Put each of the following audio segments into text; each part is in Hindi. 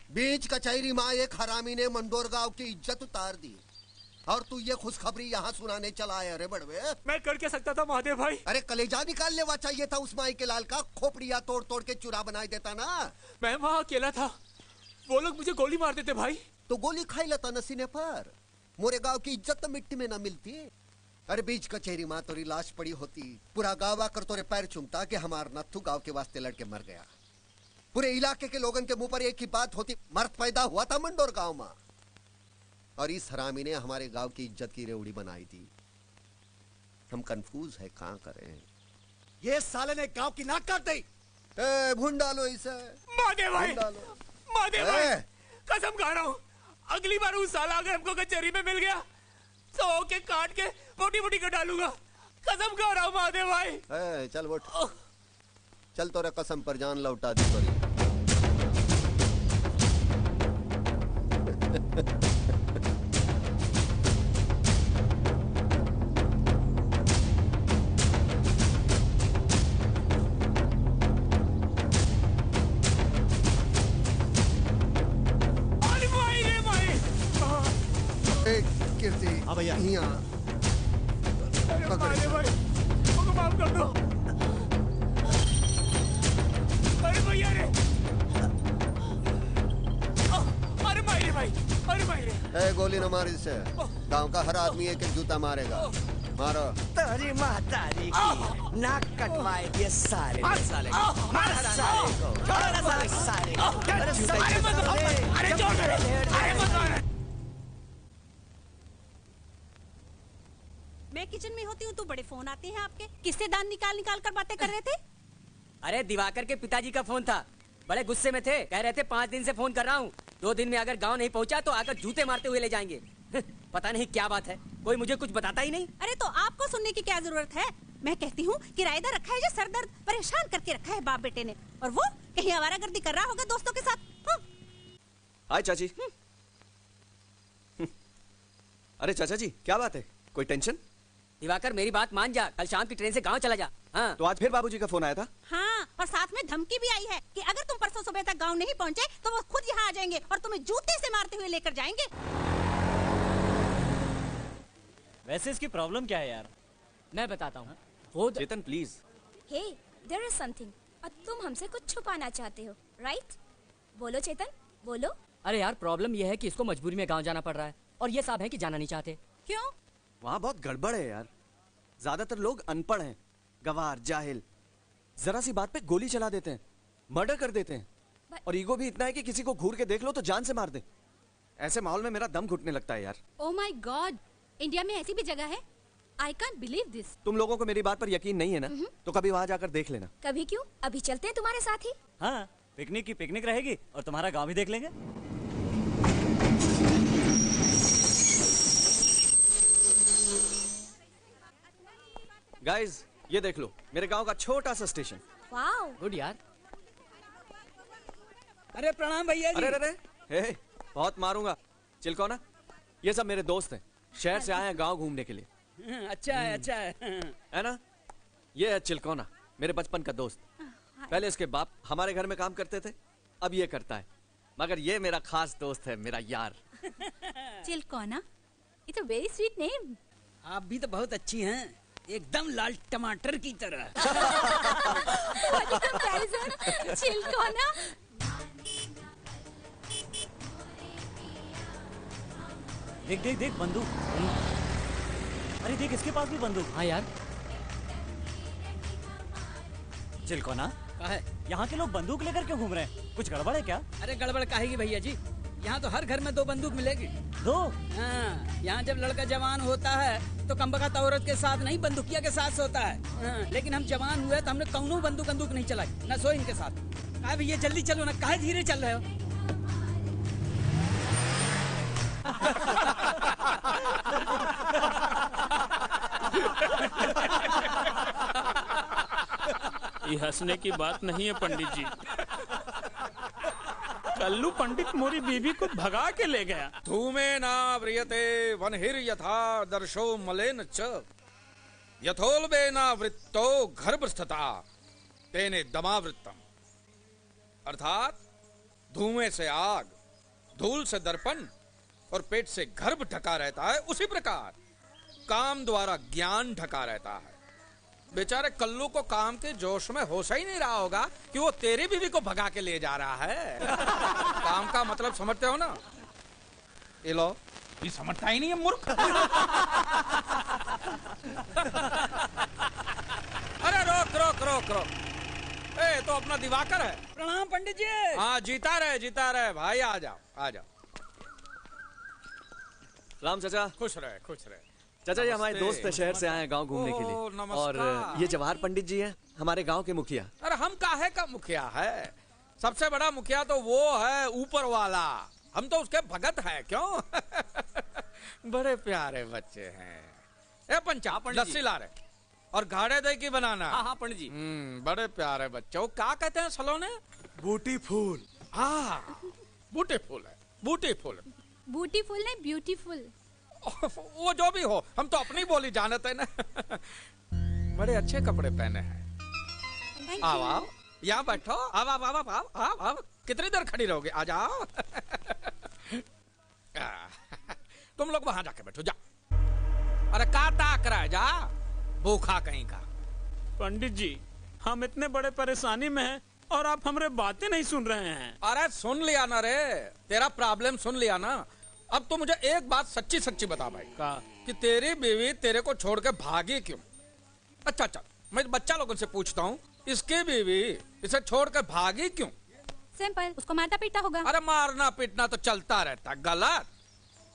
बीच कचहरी माँ एक हरामी ने मंडोर गांव की इज्जत उतार दी और तू ये खुशखबरी यहाँ सुनाने चला है। अरे बड़वे, मैं कर क्या सकता था महादेव भाई? अरे कलेजा निकाल लेवा चाहिए था उस माई के लाल का, खोपड़िया तोड़ तोड़ के चूरा बना देता ना। मैं वहाँ अकेला था, वो लोग मुझे गोली मार देते भाई। तो गोली खाई लेता नसीने पर, मोरे गांव की इज्जत तो मिट्टी में ना मिलती। अरे बीच कचहरी माँ तोरी लाश पड़ी होती, पूरा गाँव आकर तोरे पैर चूमता कि हमार नथु गाँव के वास्ते लड़के मर गया। पूरे इलाके के लोगों के मुंह पर एक ही बात होती, मर्द पैदा हुआ था मंडोर गांव में। और इस हरामी ने हमारे गांव की इज्जत की रेवड़ी बनाई थी। हम कंफ्यूज है, कहां करें। ये साले ने गांव की नाक काट दी। भून डालो इसे। महादेव भाई, महादेव भाई, कसम खा रहा हूँ, अगली बार उस साला अगर हमको कचहरी में मिल गया तो के काट के मोटी मोटी कर डालूंगा। कसम खा रहा हूँ महादेव भाई। चल उठ, चल तोरे कसम पर जान लौटा दी तोरी। हाँ भैया, अरे महादेव भाई, मुझको माफ कर दो। अरे भैया रे, अरे मायरे भाई, अरे मायरे। गोली न मार इसे, गांव का हर आदमी एक एक जूता मारेगा। मारो। तेरी महतारी की नाक कटवाए ये सारे साले को। मार साले को, छोड़ साले को। अरे छोड़ दे, अरे मत मार। मैं किचन में होती हूँ तो बड़े फोन आते हैं आपके, किससे दान निकाल निकाल कर बातें कर रहे थे? अरे दिवाकर के पिताजी का फोन था, बड़े गुस्से में थे, कह रहे थे 5 दिन से फोन कर रहा हूँ, 2 दिन में अगर गांव नहीं पहुँचा तो आकर जूते मारते हुए ले जाएंगे। पता नहीं क्या बात है, कोई मुझे कुछ बताता ही नहीं। अरे तो आपको सुनने की क्या जरूरत है? मैं कहती हूँ किराएदार रखा है जो सरदर्द परेशान करके रखा है बाप बेटे ने, और वो कहीं आवारागर्दी कर रहा होगा दोस्तों के साथ। हाय चाची। अरे चाचा जी, क्या बात है, कोई टेंशन? दिवाकर मेरी बात मान जा, कल शाम की ट्रेन से गांव चला जा। हाँ। तो आज फिर बाबूजी का फोन आया था? हाँ, और साथ में धमकी भी आई है कि अगर तुम परसों सुबह तक गांव नहीं पहुंचे तो वो खुद यहाँ आ जाएंगे और तुम्हें जूते से मारते हुए लेकर जाएंगे। वैसे इसकी प्रॉब्लम क्या है यार? मैं बताता हूँ। वो Chetan please. Hey, there is something, और तुम हमसे कुछ छुपाना चाहते हो, राइट? बोलो चेतन, बोलो। अरे यार, प्रॉब्लम ये है कि इसको मजबूरी में गाँव जाना पड़ रहा है और ये साहब है कि जाना नहीं चाहते। क्यों? वहाँ बहुत गड़बड़ है यार, ज्यादातर लोग अनपढ़ हैं, गवार, जाहिल, जरा सी बात पे गोली चला देते हैं, मर्डर कर देते हैं, और ईगो भी इतना है कि किसी को घूर के देख लो तो जान से मार दे। ऐसे माहौल में मेरा दम घुटने लगता है यार। ओह माय गॉड, इंडिया में ऐसी भी जगह है? I can't believe this. तुम लोगों को मेरी बात पर यकीन नहीं है ना, तो कभी वहाँ जाकर देख लेना। कभी क्यों, अभी चलते हैं तुम्हारे साथ ही। हाँ, पिकनिक की पिकनिक रहेगी और तुम्हारा गाँव भी देख लेंगे। गाइस, ये देख लो, मेरे गांव का छोटा सा स्टेशन। वाओ, गुड यार। अरे प्रणाम भैया जी। अरे हे, बहुत मारूंगा। चिलकोना, ये सब मेरे दोस्त हैं, शहर से आए हैं गांव घूमने के लिए। अच्छा है, अच्छा है ना? ये है चिलकोना, मेरे बचपन का दोस्त। पहले इसके बाप हमारे घर में काम करते थे, अब ये करता है, मगर ये मेरा खास दोस्त है, मेरा यार। Chilkona, it's a very sweet name. आप भी तो बहुत अच्छी हैं, एकदम लाल टमाटर की तरह। चिलकोना। देख देख देख, बंदूक। अरे देख, इसके पास भी बंदूक। हाँ यार। चिलकोना, है यहाँ के लोग बंदूक लेकर क्यों घूम रहे हैं? कुछ गड़बड़ है क्या? अरे गड़बड़ काहेगी भैया जी, यहाँ तो हर घर में 2 बंदूक मिलेगी। 2? हाँ, यहाँ जब लड़का जवान होता है तो कमबख्त औरत के साथ नहीं, बंदूकिया के साथ सोता है। हाँ, लेकिन हम जवान हुए तो हमने कौनो बंदूक नहीं चलाई, न सोए इनके साथ। कहा भैया जल्दी चलो ना, काहे धीरे चल रहे हो? ये हंसने की बात नहीं है पंडित जी। कल्लू पंडित मोरी बीबी को भगा के ले गया। धूमे ना व्रियते वनहिर यथा दर्शो मलेन च यथोल्बे ना वृत्तो गर्भस्थता तेने दमावृत्तम। अर्थात धुएं से आग, धूल से दर्पण और पेट से गर्भ ढका रहता है, उसी प्रकार काम द्वारा ज्ञान ढका रहता है। बेचारे कल्लू को काम के जोश में होश ही नहीं रहा होगा कि वो तेरी बीवी को भगा के ले जा रहा है। काम का मतलब समझते हो ना? ये लो, ये समझता ही नहीं है मूर्ख। अरे रोक रोक रोक रोक, ए तो अपना दिवाकर है। प्रणाम पंडित जी। हाँ जीता रहे भाई, आ जाओ आ जाओ। राम चाचा। खुश रहे खुश रहे। चाचा ये हमारे दोस्त है, शहर से आए हैं गांव घूमने के ओह, लिए। नमस्कार। और ये जवाहर पंडित जी हैं, हमारे गांव के मुखिया। अरे हम काहे का मुखिया है? सबसे बड़ा मुखिया तो वो है ऊपर वाला, हम तो उसके भगत हैं। क्यों? बड़े प्यारे बच्चे हैं। ए पंचा, लस्सी ला रहे और घाड़े दही की बनाना। हाँ हाँ पंडित जी। बड़े प्यारे बच्चे। वो क्या कहते हैं सलोने? बूटी फूल। हाँ बूटी फूल है, बूटी फूल। ब्यूटीफुल नहीं ब्यूटीफुल। वो जो भी हो, हम तो अपनी बोली जानते हैं ना। बड़े अच्छे कपड़े पहने हैं। आओ आओ, यहाँ बैठो। आओ आओ आओ आओ आओ आओ। कितनी देर खड़ी रहोगे? आ जाओ। तुम लोग वहां जाके बैठो, जा। अरे का ताक रहा है, जा भूखा कहीं का। पंडित जी हम इतने बड़े परेशानी में हैं और आप हमारे बातें नहीं सुन रहे हैं। अरे सुन लिया ना रे, तेरा प्रॉब्लम सुन लिया ना। अब तो मुझे एक बात सच्ची सच्ची बता भाई, कि तेरी बीवी तेरे को छोड़ के भागी क्यों? अच्छा, मैं बच्चा लोगों से पूछता हूँ, इसकी बीवी इसे छोड़ के भागी क्यों? सिंपल, उसको मारता पीटा होगा। अरे मारना पीटना तो चलता रहता, गलत।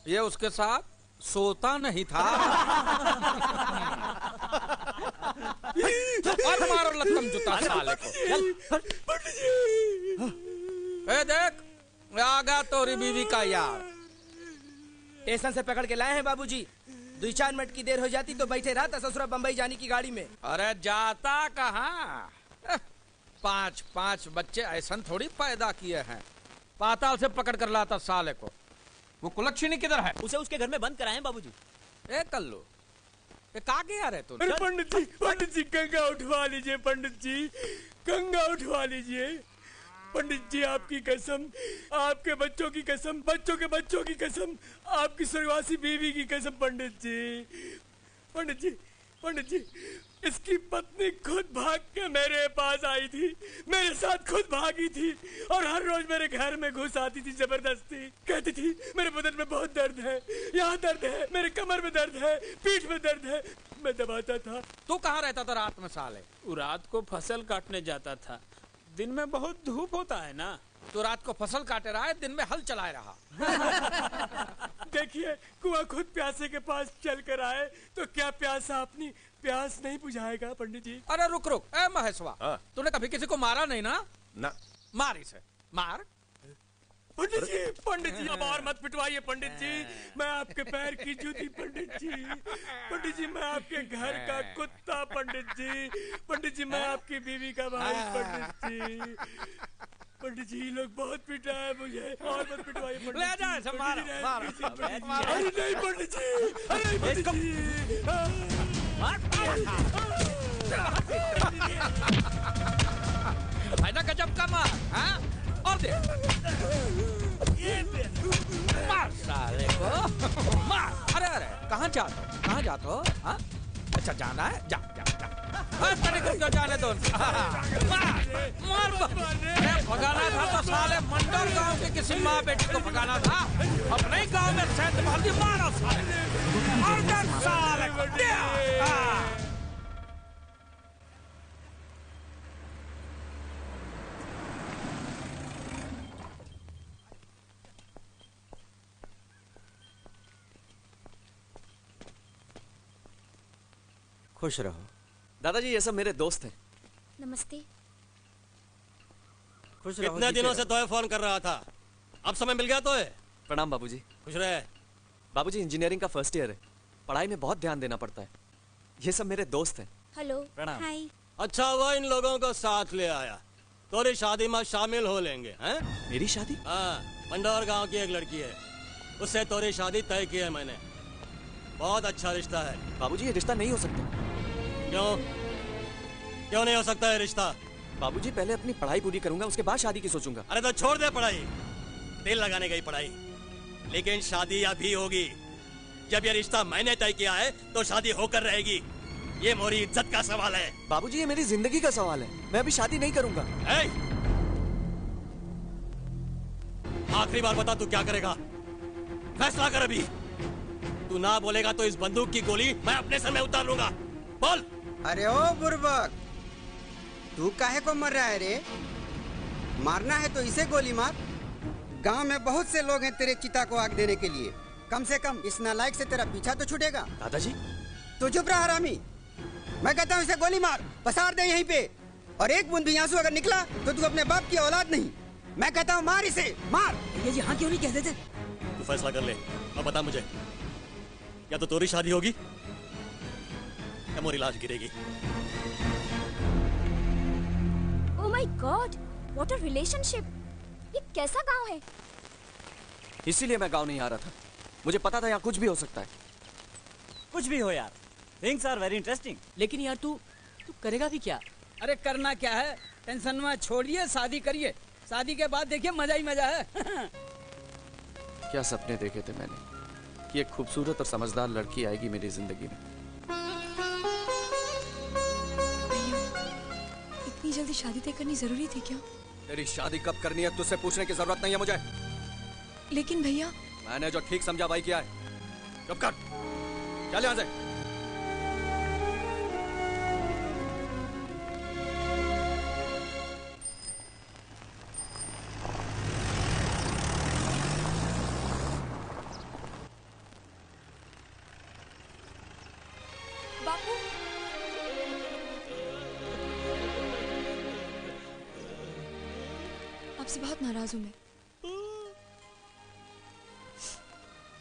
ये उसके साथ सोता नहीं था। और मारो लत्तम जूता साले को। ए देख, आ गया तोरी बीवी का यार। स्टेशन से पकड़ के लाए हैं बाबूजी। 2-4 मिनट की देर हो जाती तो बैठे रहा था ससुरा बम्बई जाने की गाड़ी में। अरे जाता कहाँ? 5 बच्चे ऐसा थोड़ी पैदा किए हैं। पाताल से पकड़ कर लाता साले को। वो कुलक्षणी किधर है? उसे उसके घर में बंद कराए बाबूजी। ए कल्लू, ये कहाँ गया रे तू? अरे पंडित जी गंगा उठवा लीजिए। पंडित जी गंगा उठवा लीजिए। पंडित जी आपकी कसम, आपके बच्चों की कसम, बच्चों के बच्चों की कसम, आपकी स्वर्गवासी बीवी की कसम। पंडित जी इसकी पत्नी खुद भाग के मेरे पास आई थी, मेरे साथ खुद भागी थी और हर रोज मेरे घर में घुस आती थी जबरदस्ती। कहती थी मेरे बदन में बहुत दर्द है, यहाँ दर्द है, मेरे कमर में दर्द है, पीठ में दर्द है। मैं दबाता था। तू कहाँ रहता था रात में साले? रात को फसल काटने जाता था। दिन में बहुत धूप होता है ना। तो रात को फसल काटे रहा है, दिन में हल चलाए रहा। देखिए कुआं खुद प्यासे के पास चल कर आए तो क्या प्यासा अपनी प्यास नहीं बुझाएगा? पंडित जी। अरे रुक रुक, ए महेशवा, तूने कभी किसी को मारा नहीं ना? ना। मार इसे, मार। पंडित जी अब और मत पिटवाइए। पंडित जी मैं आपके पैर की जूती। पंडित जी मैं आपके घर का कुत्ता। पंडित जी मैं आपकी बीवी का भाई। पंडित जी लोग बहुत पिटा है मुझे, और मत पिटवाइए। ले जा इसे, मार। अरे नहीं पंडित जी, अरे पंडित जी। है ना गजब का मार, हाँ? और दे, मार साले को, मार। अरे कहाँ जाते हो? हाँ? अच्छा जाना है, जा। तनिक क्यों जाने दो? मार। भगाना था तो साले मंडल गांव के किसी माँ बेटी को भगाना था। अपने ही गांव में सेंध मार दी, मारो साले। और साले को खुश रहो। दादाजी ये सब मेरे दोस्त हैं। नमस्ते। खुश रहो। कितने दिनों से तोहे फोन कर रहा था, अब समय मिल गया तोहे। प्रणाम बाबूजी। खुश रहे। बाबूजी इंजीनियरिंग का फर्स्ट ईयर है, पढ़ाई में बहुत ध्यान देना पड़ता है। ये सब मेरे दोस्त हैं। हेलो। प्रणाम। हाय। अच्छा हुआ इन लोगों को साथ ले आया, तोरी शादी में शामिल हो लेंगे। हैं? मेरी शादी? हाँ, मंडौर गांव की एक लड़की है, उससे तोरी शादी तय की है मैंने। बहुत अच्छा रिश्ता है। बाबूजी ये रिश्ता नहीं हो सकता। क्यों नहीं हो सकता है रिश्ता? बाबूजी पहले अपनी पढ़ाई पूरी करूंगा, उसके बाद शादी की सोचूंगा। अरे तो छोड़ दे पढ़ाई, दिल लगाने गई पढ़ाई, लेकिन शादी अभी होगी। जब ये रिश्ता मैंने तय किया है तो शादी होकर रहेगी। ये मोरी इज्जत का सवाल है। बाबूजी, ये मेरी जिंदगी का सवाल है। मैं अभी शादी नहीं करूंगा। आखिरी बार बता, तू क्या करेगा? फैसला कर अभी। तू ना बोलेगा तो इस बंदूक की गोली मैं अपने सर में उतार लूंगा। बोल। अरे ओ बुर्बक, तू काहे को मर रहा है रे? मारना है तो इसे गोली मार। गांव में बहुत से लोग हैं तेरे चिता को आग देने के लिए। कम से कम इस नालायक से तेरा पीछा तो छूटेगा। दादाजी, तू चुप रहा हरामी। मैं कहता हूँ इसे गोली मार, पसार दे यहीं पे। और एक बूंद भी आंसू अगर निकला तो तू अपने बाप की औलाद नहीं। मैं कहता हूँ मार इसे, मार। ये यहाँ क्यों नहीं कहते थे? तू फैसला कर ले और बता मुझे, या तो तेरी शादी होगी या मोरी लाश गिरेगी। Oh my God, what a relationship. ये कैसा गांव है? इसीलिए मैं गांव नहीं आ रहा था। मुझे पता था यहाँ कुछ भी हो सकता है। कुछ भी हो यार, थिंग्स आर वेरी इंटरेस्टिंग। लेकिन यार तू करेगा भी क्या? अरे करना क्या है, टेंशन में छोड़िए, शादी करिए। शादी के बाद देखिए मजा ही मजा है। क्या सपने देखे थे मैंने कि एक खूबसूरत और समझदार लड़की आएगी मेरी जिंदगी में। इतनी जल्दी शादी तय करनी जरूरी थी क्या? तेरी शादी कब करनी है तुझसे पूछने की जरूरत नहीं है मुझे। लेकिन भैया, मैंने जो ठीक समझा भाई किया है। चुप कर, चल यहाँ से। बापू, आपसे बहुत नाराज हूं मैं।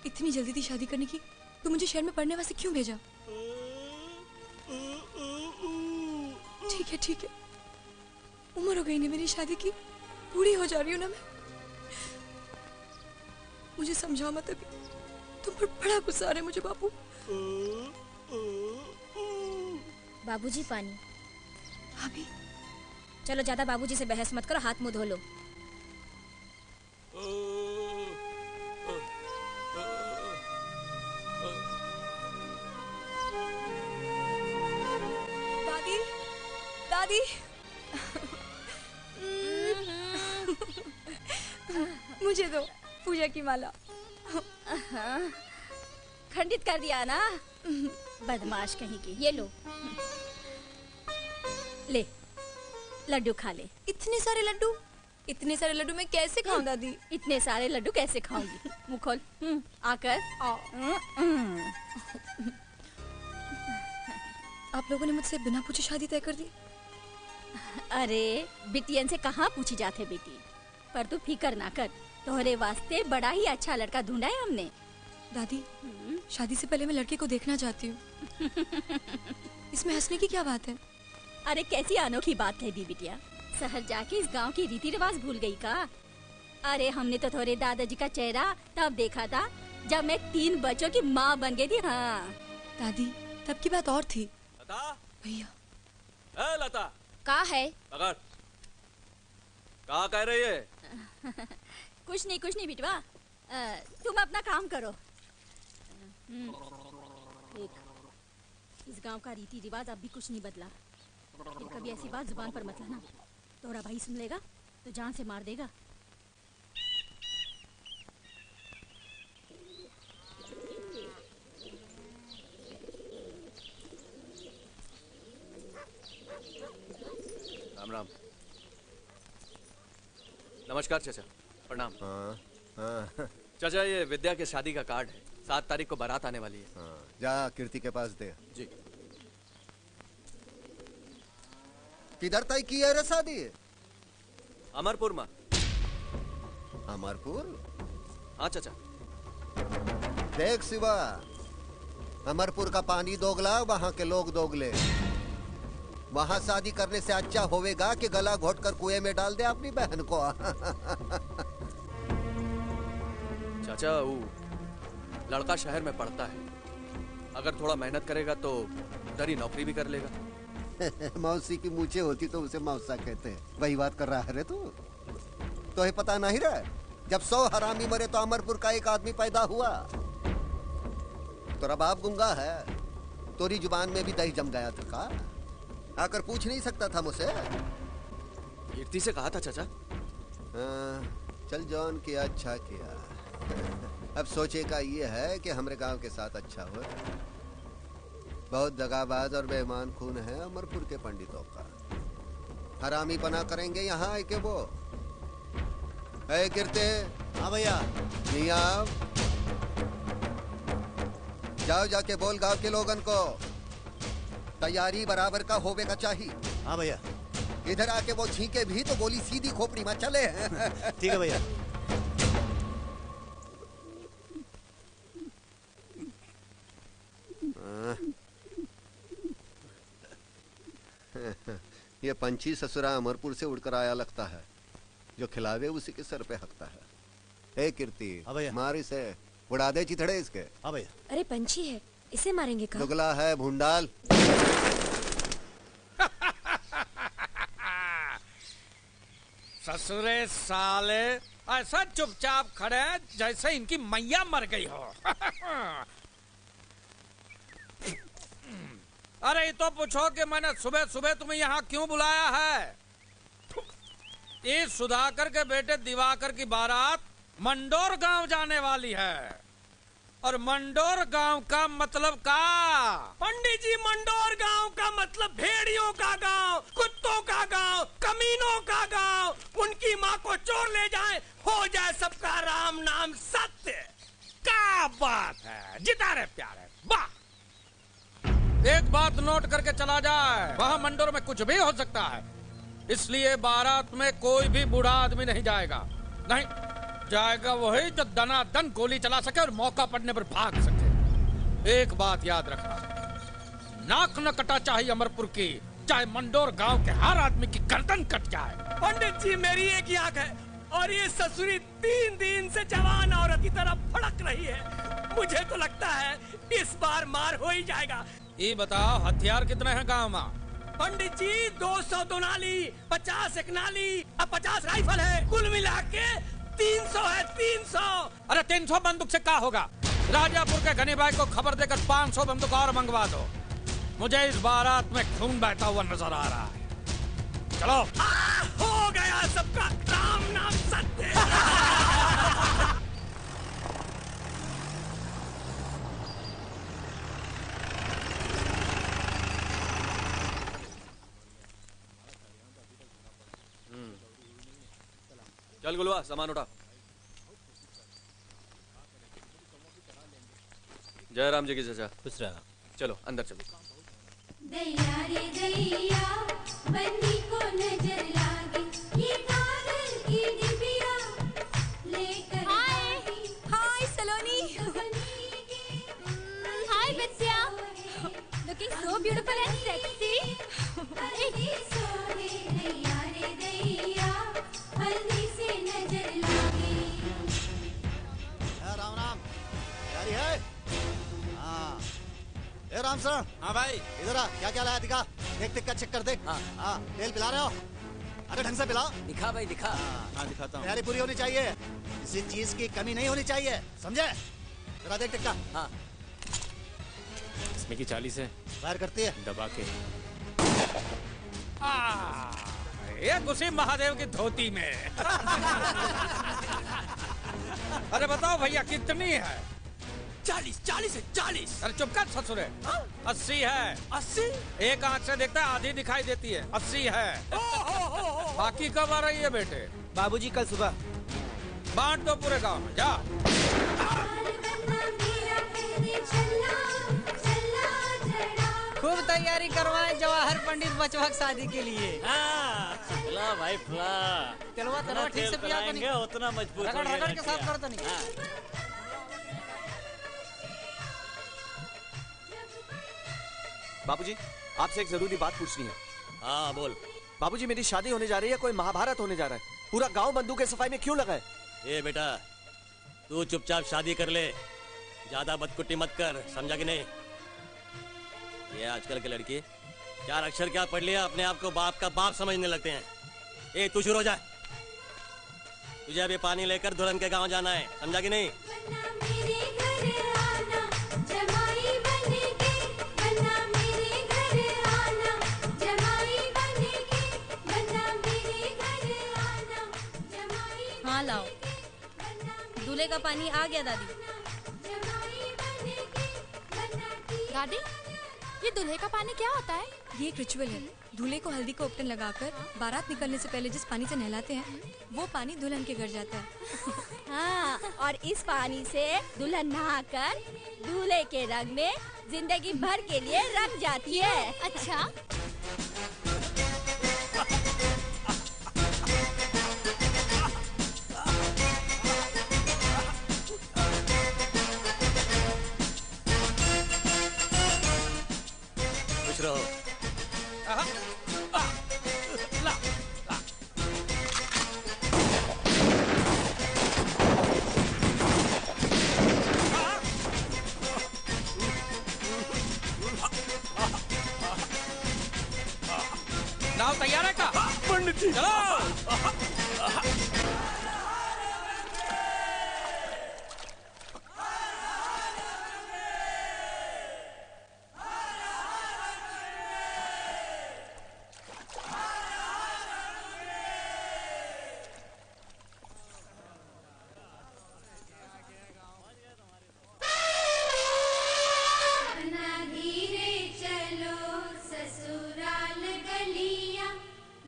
इतनी जल्दी थी शादी करने की, तो मुझे शहर में पढ़ने वास्ते क्यों भेजा? ठीक है, उम्र हो गई ना मेरी शादी की, बूढ़ी हो जा रही हूँ ना मैं। मुझे समझाओ मत अभी, तुम पर बड़ा गुस्सा आ रहा है मुझे बापू। बाबूजी पानी। भाभी, चलो ज्यादा बाबूजी से बहस मत करो, हाथ मुंह धो लो। दादी, मुझे दो पूजा की माला। खंडित कर दिया ना, बदमाश कहीं की। ये लो, ले लड्डू खा ले। इतने सारे लड्डू मैं कैसे खाऊं दादी? इतने सारे लड्डू कैसे खाऊंगी? मुंह खोल, आकर आप लोगों ने मुझसे बिना पूछे शादी तय कर दी? अरे बिटियन से कहाँ पूछी जाते बेटी, पर तू फिकर ना कर, तोहरे वास्ते बड़ा ही अच्छा लड़का ढूंढा है हमने। दादी, शादी से पहले मैं लड़के को देखना चाहती हूँ। इसमें हंसने की क्या बात है? अरे कैसी अनोखी बात कह दी बिटिया, शहर जाके इस गांव की रीति रिवाज भूल गई का? अरे हमने तो थोड़े दादाजी का चेहरा तब देखा था जब मैं 3 बच्चों की माँ बन गई थी। हाँ दादी, तब की बात और थी। लता, भैया। लता, का है? अगर क्या कह रही है? कुछ नहीं बिटवा, तुम अपना काम करो। देख, इस गांव का रीति रिवाज अब भी कुछ नहीं बदला। फिर कभी ऐसी बात जुबान पर मत लाना, तोरा भाई सुन लेगा तो जान से मार देगा। राम राम। नमस्कार चाचा, प्रणाम। चाचा, ये विद्या के शादी का कार्ड है, 7 तारीख को बारात आने वाली है। जा कीर्ति के पास दे। जी। किधर तय की है रे शादी? अमरपुर में। अमरपुर? हाँ चाचा। देख शिवा, अमरपुर का पानी दोगला, वहाँ के लोग दोगले। वहाँ शादी करने से अच्छा होवेगा कि गला घोट कर कुएं में डाल दे अपनी बहन को। चाचा, वो लड़का शहर में पढ़ता है, अगर थोड़ा मेहनत करेगा तो उधर ही नौकरी भी कर लेगा। मौसी की मूछें होती तो उसे मौसा कहते हैं। वही बात कर रहा है रे तू? तो ये पता नहीं रहा, जब 100 हरामी मरे तो अमरपुर का एक आदमी पैदा हुआ। तेरा बाप गूंगा है, तोरी जुबान में भी दही जम गया था का? आकर पूछ नहीं सकता था मुझसे? कीर्ति से कहा था चाचा। चल जॉन किया अच्छा किया। अब सोचे का ये है कि हमारे गांव के साथ अच्छा हो। बहुत दगाबाज और बेईमान खून है अमरपुर के पंडितों का। हरामी पना करेंगे यहाँ आके वो। कीर्ति। हाँ भैया। नहीं आओ, जाओ जाके बोल गांव के लोगन को तैयारी बराबर का होवे का चाहिए। हाँ भैया। इधर आके वो छींके भी तो गोली सीधी खोपड़ी में चले। ठीक है भैया। ये पंछी ससुरा अमरपुर से उड़कर आया लगता है। जो खिलावे उसी के सर पे हकता है। हे कीर्ति, मार इसे, उड़ा दे चिथड़े इसके। हाँ भैया। अरे पंछी है, इसे मारेंगे का? दुगला है भूंडाल। ससुरे साले ऐसा चुपचाप खड़े हैं जैसे इनकी मैया मर गई हो। अरे ये तो पूछो कि मैंने सुबह सुबह तुम्हें यहाँ क्यों बुलाया है? इस सुधाकर के बेटे दिवाकर की बारात मंडोर गांव जाने वाली है। और मंडोर गांव का मतलब का? पंडित जी, मंडोर गांव का मतलब भेड़ियों का गांव, कुत्तों का गांव, कमीनों का गांव। उनकी माँ को चोर ले जाए, हो जाए सबका राम नाम सत्य। क्या बात है, जिता रहे प्यारे, वाह। एक बात नोट करके चला जाए, वहाँ मंडोर में कुछ भी हो सकता है, इसलिए बारात में कोई भी बूढ़ा आदमी नहीं जाएगा। नहीं जाएगा वही जो दनादन गोली चला सके और मौका पड़ने पर भाग सके। एक बात याद रखना, नाक न कटा चाहिए अमरपुर की, चाहे मंडोर गांव के हर आदमी की गर्दन कट जाए। पंडित जी, मेरी एक आंख है और ये ससुरी 3 दिन से जवान औरत की तरह फड़क रही है। मुझे तो लगता है इस बार मार हो ही जाएगा। ये बताओ हथियार कितने हैं गांव में? पंडित जी 200 दोनाली, 50 एक नाली और 50 राइफल है। कुल मिला के 300 है, 300। अरे 300 बंदूक से क्या होगा? राजापुर के गनी भाई को खबर देकर 500 बंदूक और मंगवा दो। मुझे इस बारात में खून बहता हुआ नजर आ रहा है। चलो। हो गया सबका राम नाम सत्य। चल गुलवा, सामान उठा। जय राम जी की चचा। खुश रहा। चलो अंदर चलो। दैया रे दैया, बन्नी को नजर लागी, ये कागज की डिबिया लेकर। हाय सलोनी। हाय बच्चा। Looking so beautiful and sexy. दैया रे दैया, हल्दी से नजर लागी। राम राम। तैयारी है? हाँ। ए राम सर। हाँ भाई। इधर आ, क्या क्या लाया दिखा। देख देख का चेक कर देख। हाँ। तेल पिला रहे हो? अरे ढंग से पिलाओ। दिखा भाई दिखा। हाँ दिखाता हूँ। तैयारी पूरी होनी चाहिए, किसी चीज की कमी नहीं होनी चाहिए, समझे? जरा देख देख का। हाँ। इसमें की 40 है। फायर करती है। दबा के। ये घुसी महादेव की धोती में। अरे बताओ भैया कितनी है? 40 है, 40। अरे चुप कर ससुरे। 80 है। 80? एक आंख से देखता है, आधी दिखाई देती है। 80 है। बाकी कब आ रही है बेटे? बाबूजी कल सुबह। बांट दो पूरे गांव में, जा। खूब तैयारी करवाएं जवाहर पंडित बचवा शादी के लिए। फुला भाई फुला। तेलवा ठीक से पिया तो नहीं, उतना मजबूत रगड़ रगड़ के साथ करता नहीं। बाबूजी, आपसे एक जरूरी बात पूछनी है। हाँ बोल। बाबूजी, मेरी शादी होने जा रही है, कोई महाभारत होने जा रहा है। पूरा गांव बंदूक के सफाई में क्यों लगा है? ये बेटा, तू चुपचाप शादी कर ले, ज्यादा बदकुट्टी मत कर, समझा कि नहीं? ये आजकल के लड़के 4 अक्षर क्या पढ़ लिया, अपने आप को बाप का बाप समझने लगते हैं। ए तू शुरू हो जा। तुझे अभी पानी लेकर दुल्हन के गांव जाना है, समझा कि नहीं? मेरे घर आना जमाई बनेगे, वरना मेरे घर आना जमाई बनेगे, वरना मेरे घर आना जमाई। हाँ लाओ, दूल्हे का पानी आ गया दादी। दादी, ये दूल्हे का पानी क्या होता है? ये एक रिचुअल है। दूल्हे को हल्दी को उपटन लगाकर बारात निकलने से पहले जिस पानी से नहलाते हैं, वो पानी दुल्हन के घर जाता है। हाँ, और इस पानी से दुल्हन नहाकर दूल्हे के रंग में जिंदगी भर के लिए रंग जाती है। अच्छा, खुश रहो। नाव तैयार है का? पंडित जी चलो। बना धीरे चलो ससुराल गलियां,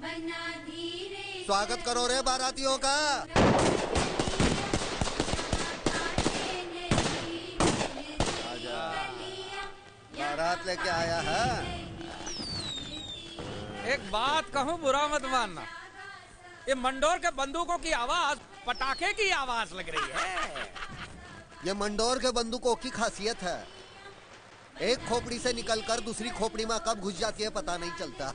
बना धीरे। स्वागत करो रे बारातियों का। बारात लेके आया है। एक बात कहूँ, बुरा मत मानना, ये मंडोर के बंदूकों की आवाज पटाखे की आवाज लग रही है। ये मंडोर के बंदूकों की खासियत है, एक खोपड़ी से निकलकर दूसरी खोपड़ी में कब घुस जाती है पता नहीं चलता।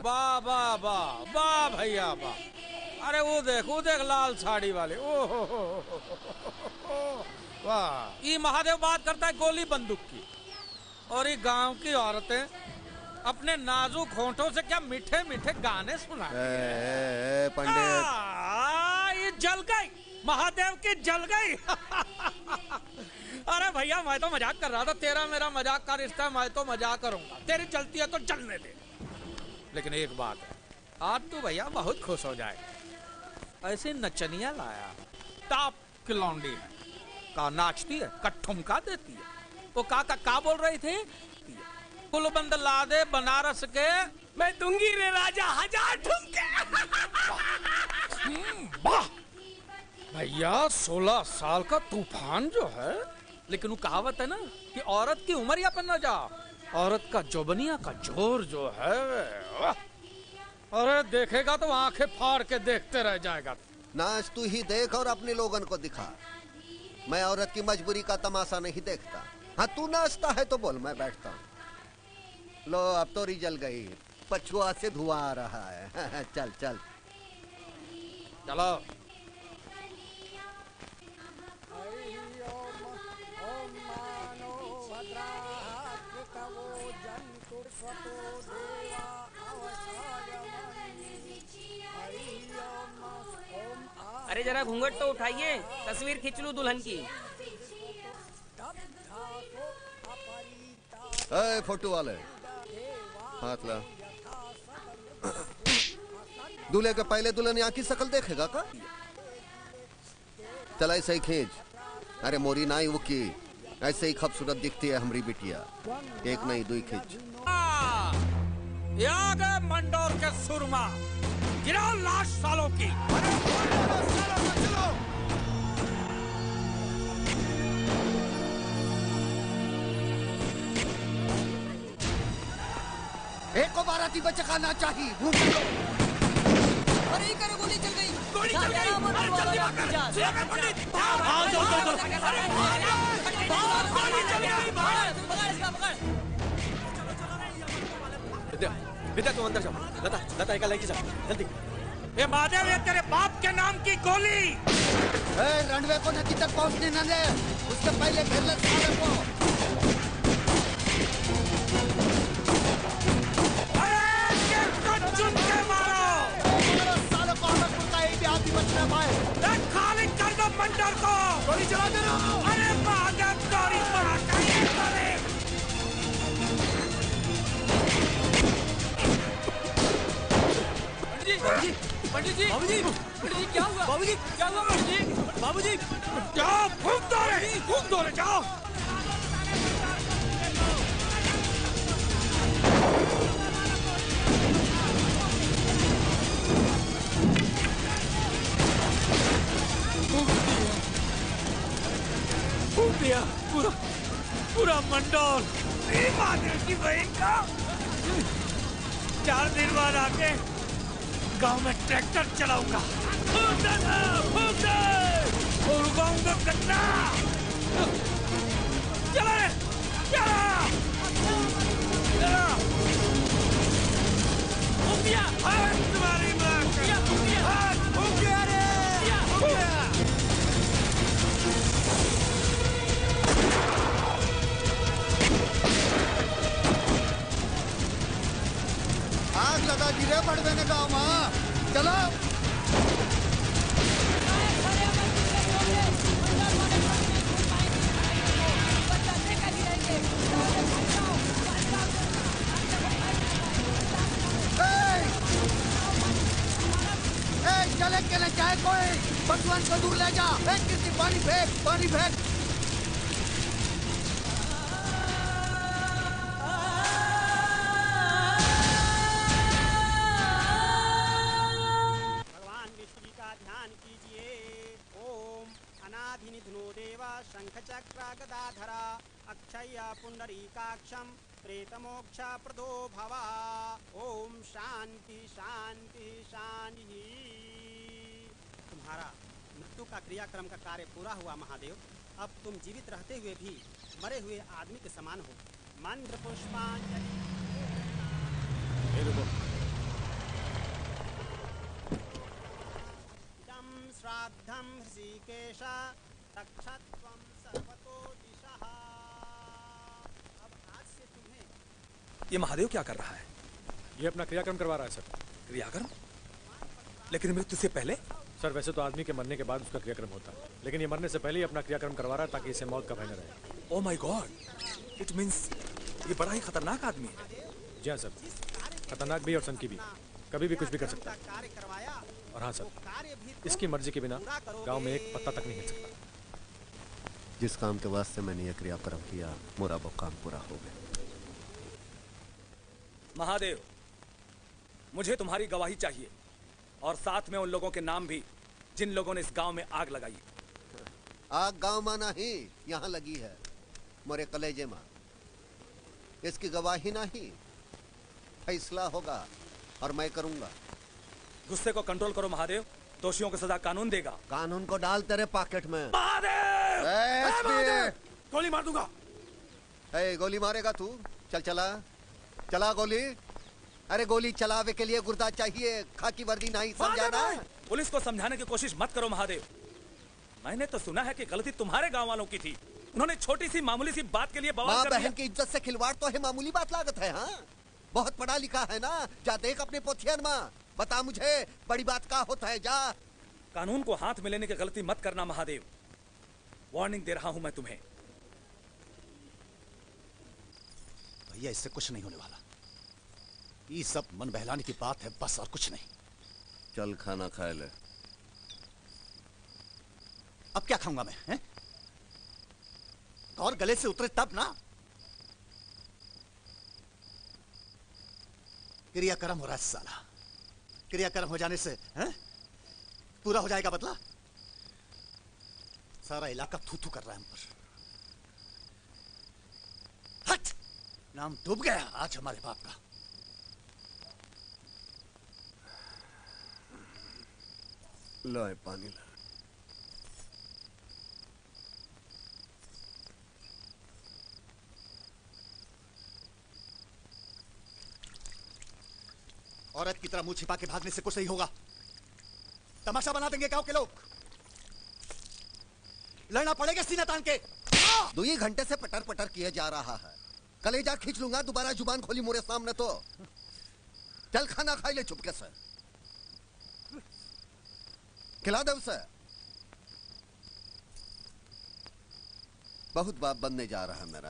वाह वाह वाह वाह भैया वाह। अरे वो देख लाल साड़ी वाले। ओहो वाह। ये महादेव बात करता है गोली बंदूक की, और ये गांव की औरतें अपने नाजुक होंठों से क्या मीठे मीठे गाने सुनाती हैं। पंडित, ये जल गई, महादेव की जल गई। अरे भैया, मैं तो मजाक कर रहा था, तेरा मेरा मजाक का रिश्ता, मैं तो मजाक करूंगा, तेरी चलती है तो चलने दे। लेकिन एक बात है, आज तू भैया बहुत खुश हो जाए। ऐसे नचनिया लाया, टॉप की लौंडी है, का नाचती है, का ठुमका देती है। वो का बोल रही थी? कुलबंद ला दे बनारस के, मैं दूंगी रे राजा 1000 ठुमके। वाह भैया, 16 साल का तूफान जो है। लेकिन वो कहावत है ना कि औरत की उम्र या पर न जा, औरत का जोबनिया का जोर जो है, अरे देखेगा तो आंखें फाड़ के देखते रह जाएगा। नाच तू ही देख और अपने लोगन को दिखा। मैं औरत की मजबूरी का तमाशा नहीं देखता। हाँ, तू नाचता है तो बोल, मैं बैठता हूँ। लो, अब तोरी जल गई, पछुआ से धुआं आ रहा है। चल चल चलो। अरे जरा घूंघट तो उठाइए, तस्वीर खींच लूं दुल्हन की। फोटो वाले हाथ ला। दूल्हे के पहले दुल्हन यहाँ की शक्ल देखेगा का? चल ऐसे ही खींच। अरे मोरी नाई वो की, ऐसे ही खूबसूरत दिखती है हमारी बिटिया। एक नहीं, दो खींच। गए मंडोर के सुरमा, गिराओ लाश सालों की। एक को बाराती बच्चे खाना चाहिए। अरे करो, गोली चल गई। गोली चल गई। अरे जल्दी भाग। सुनो मैं पंडित। हाँ, चलो। अरे गोली चल गई। पकड़ इसका, पकड़। विद्या तुम अंदर जाओ। लता एक लाइक जाओ जल्दी। ये महादेव, ये तेरे बाप के नाम की गोली। रनवे को नदी तक पहुंचने न दे, उसके पहले घेर ले सारे को। चुन के मारो। सालों को चला पाए। खाली कर दो मंडर को। गोली चला दे रहा हूँ। अरे महादेव गौरी बड़ा चाहिए। पंडित जी, पंडित जी क्या हुआ? बाबूजी क्या हुआ पंडित जी? बाबूजी जाओ, फूंक दो रे जाओ। फूंक दिया पूरा मंडोर। महादेव की बहन का 4 दिन बाद आके गांव में ट्रैक्टर चलाऊंगा। फूंक दे और उगाऊंगा गन्ना। चला रे, चला। फूंक दिया। तुम्हारी माँ का। फूंक दिया रे। आग लगा दी रे बड़वे ने गाँव में। चलो चले के न चाहे कोई बसवन को दूर ले जा। किसी पानी फेंक। शंखचक्रगदाधरा अक्षय पुंडरीकाक्षं प्रेतमोक्ष प्रदो भवा। ओम शांति शांति शांति। तुम्हारा मृत्यु का क्रियाक्रम का कार्य पूरा हुआ महादेव। अब तुम जीवित रहते हुए भी मरे हुए आदमी के समान हो। मंत्र पुष्पांजलि। इदं श्राद्धं ऋषिकेश तक्षत्वं सर्वतो दिशः। अब आज से तुम्हें। ये महादेव क्या कर रहा है? ये अपना क्रियाक्रम करवा रहा है सर। क्रियाक्रम? लेकिन मृत्यु से पहले? सर वैसे तो आदमी के मरने के बाद उसका क्रियाक्रम होता है, लेकिन ये मरने से पहले ही अपना क्रियाक्रम करवा रहा है ताकि इसे मौत का भय न रहे। Oh my God, it means ये बड़ा ही खतरनाक आदमी है। जी हाँ सर, खतरनाक भी और सनकी भी, कभी भी कुछ भी कर सकता है। और हाँ सर, इसकी मर्जी के बिना गांव में एक पत्ता तक नहीं हिल सकता। जिस काम के वास्ते मैंने यह क्रियाक्रम किया, मोरा वो काम पूरा हो गया। महादेव, मुझे तुम्हारी गवाही चाहिए और साथ में उन लोगों के नाम भी जिन लोगों ने इस गांव में आग लगाई। आग गांव में नहीं, यहाँ लगी है मोरे कलेजे में। इसकी गवाही नहीं, फैसला होगा और मैं करूंगा। गुस्से को कंट्रोल करो महादेव, दोषियों को सजा कानून देगा। कानून को डाल तेरे पॉकेट में। महादेव! गोली मार दूंगा। गोली मारेगा तू? चला गोली। अरे गोली चलावे के लिए गुर्दा चाहिए, खाकी वर्दी नहीं, समझाना? पुलिस को समझाने की कोशिश मत करो महादेव। मैंने तो सुना है कि गलती तुम्हारे गांव वालों की थी। उन्होंने छोटी सी मामूली सी बात के लिए बवाल कर दिया। बहन की इज्जत से खिलवाड़ तो है मामूली बात लागत है। हाँ, बहुत पढ़ा लिखा है ना, जा देख अपने पोथियन में, बता मुझे बड़ी बात का होता है। जा। कानून को हाथ में लेने की गलती मत करना महादेव, वार्निंग दे रहा हूं मैं तुम्हें। भैया इससे कुछ नहीं होने वाला, ये सब मन बहलाने की बात है बस, और कुछ नहीं। चल खाना खा ले। अब क्या खाऊंगा मैं, हैं? और गले से उतरे तब ना। क्रियाक्रम हो रहा है साला, क्रियाक्रम हो जाने से हैं? पूरा हो जाएगा बदला। सारा इलाका थू थू कर रहा है हम पर। हट, नाम डूब गया आज हमारे बाप का। लो पानी ला। औरत की तरह मुंह छिपा के भागने से कुछ नहीं होगा, तमाशा बना देंगे गांव के लोग। लड़ना पड़ेगा सीना तान के। 2 घंटे से पटर पटर किए जा रहा है, कलेजा खींच लूंगा दोबारा जुबान खोली मोरे सामने तो। चल खाना खा ले चुपके से। खिला दे उसे। बहुत बाप बनने जा रहा है मेरा।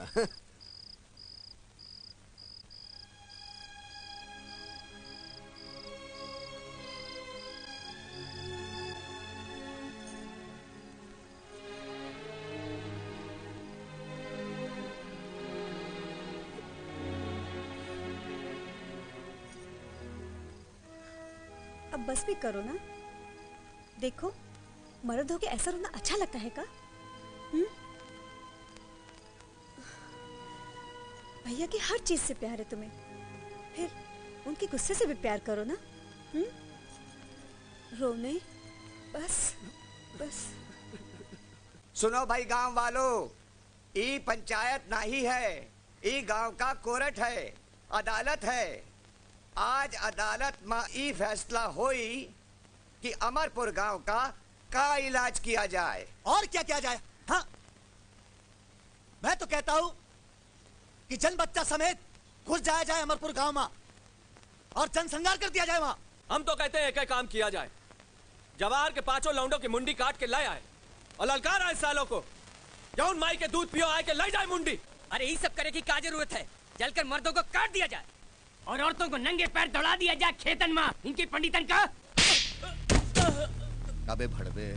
अब बस भी करो ना। देखो, मर्द होके ऐसा रोना अच्छा लगता है का? भैया की हर चीज से प्यार है तुम्हें, फिर उनके गुस्से से भी प्यार करो ना। रोने बस बस। सुनो भाई गांव वालों, ई पंचायत नहीं है, ई गांव का कोर्ट है, अदालत है। आज अदालत में ई फैसला होई कि अमरपुर गांव का इलाज किया जाए। और क्या किया जाए? हाँ, मैं तो कहता हूं कि जन बच्चा समेत घुस जाया जाए अमरपुर गांव में और जनसंहार कर दिया जाए वहां। हम तो कहते हैं एक काम किया जाए, जवाहर के 5 लौंडों की मुंडी काट के ले आए और ललकार आए सालों को, जौन माई के दूध पियो आए के ले जाए मुंडी। अरे ये सब करे की क्या जरूरत है? जलकर मर्दों को काट दिया जाए और औरतों को नंगे पैर दौड़ा दिया जाए खेतन में, इनकी पंडितन का। अबे भड़वे,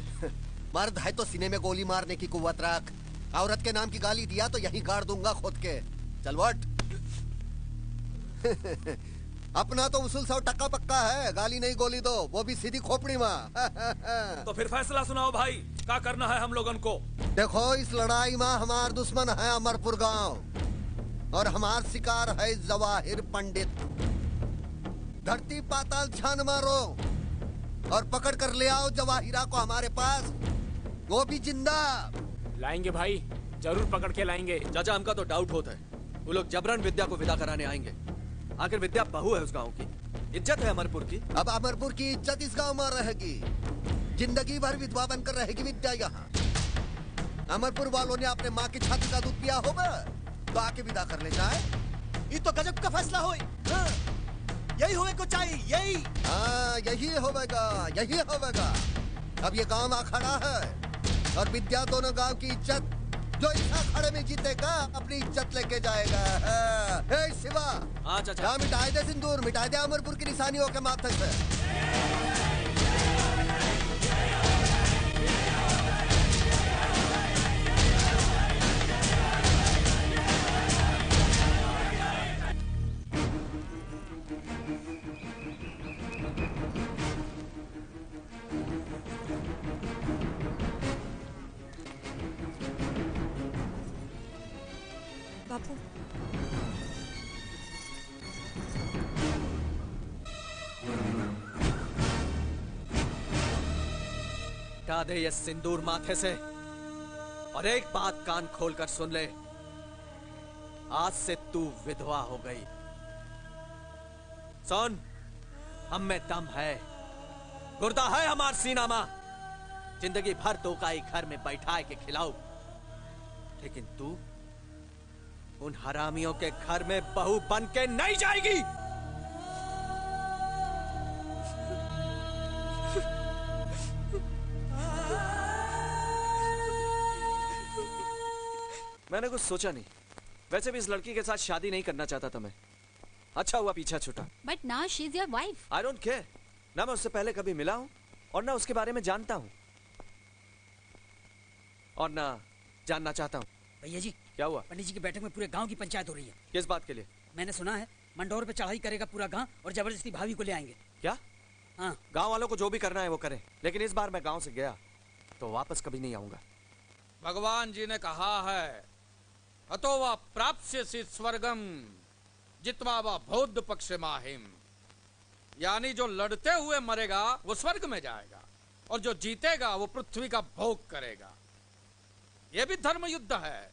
मर्द है तो सीने में गोली मारने की कुव्वत रख। औरत के नाम की गाली दिया तो यहीं गाड़ दूंगा खुद के। चल वट। अपना तो उसूल 100% पक्का है, गाली नहीं गोली दो, वो भी सीधी खोपड़ी में। तो फिर फैसला सुनाओ भाई, क्या करना है हम लोगन को? देखो, इस लड़ाई में हमार दुश्मन है अमरपुर गांव और हमार शिकार है जवाहिर पंडित। धरती पाताल छान मारो और पकड़ कर ले आओ जवाहिरा को हमारे पास, वो भी जिंदा। लाएंगे भाई, जरूर पकड़ के लाएंगे। चाचा, हमका तो डाउट होता है वो लोग जबरन विद्या को विदा कराने आएंगे। आखिर विद्या बहू है उस गांव की, इज्जत है अमरपुर की। अब अमरपुर की इज्जत इस गांव में रहेगी, जिंदगी भर विधवा बनकर रहेगी विद्या यहाँ। अमरपुर वालों ने अपने माँ की छाती का दूध पिया होगा तो आके विदा कर ले जाए। ये तो गजब का फैसला हो। यही होने को चाहिए, यही। हाँ, यही होगा, यही होगा। अब ये गांव आ खड़ा है और विद्या दोनों गांव की इज्जत, जो इस अखाड़े में जीतेगा अपनी इज्जत लेके जाएगा। हे शिवा, हाँ चाचा, मिटाए दे सिंदूर, मिटाए दे अमरपुर की निशानियों के माथे से। बापू, हटा दे ये सिंदूर माथे से और एक बात कान खोलकर सुन ले, आज से तू विधवा हो गई। सुन, हम में दम है, गुर्दा है हमार सीना में, जिंदगी भर तो का घर में बैठा के खिलाऊ, लेकिन तू उन हरामियों के घर में बहू बन के नहीं जाएगी। मैंने कुछ सोचा नहीं, वैसे भी इस लड़की के साथ शादी नहीं करना चाहता था मैं। अच्छा हुआ पीछा छूटा। But now she is your wife. I don't care, ना मैं उससे पहले कभी मिला हूं और ना उसके बारे में जानता हूं और ना जानना चाहता हूं। भैया जी, क्या हुआ? पंडित जी की बैठक में पूरे गांव की पंचायत हो रही है। किस बात के लिए? मैंने सुना है मंडोर पे चढ़ाई करेगा पूरा गांव और जबरदस्ती भाभी को ले आएंगे। क्या? हाँ। गांव वालों को जो भी करना है वो करें, लेकिन इस बार मैं गांव से गया तो वापस कभी नहीं आऊंगा। भगवान जी ने कहा है, अतो वा प्राप्स्यसि स्वर्गम जित्वा वा बौद्ध पक्ष माहिम, यानी जो लड़ते हुए मरेगा वो स्वर्ग में जाएगा और जो जीतेगा वो पृथ्वी का भोग करेगा। ये भी धर्म युद्ध है,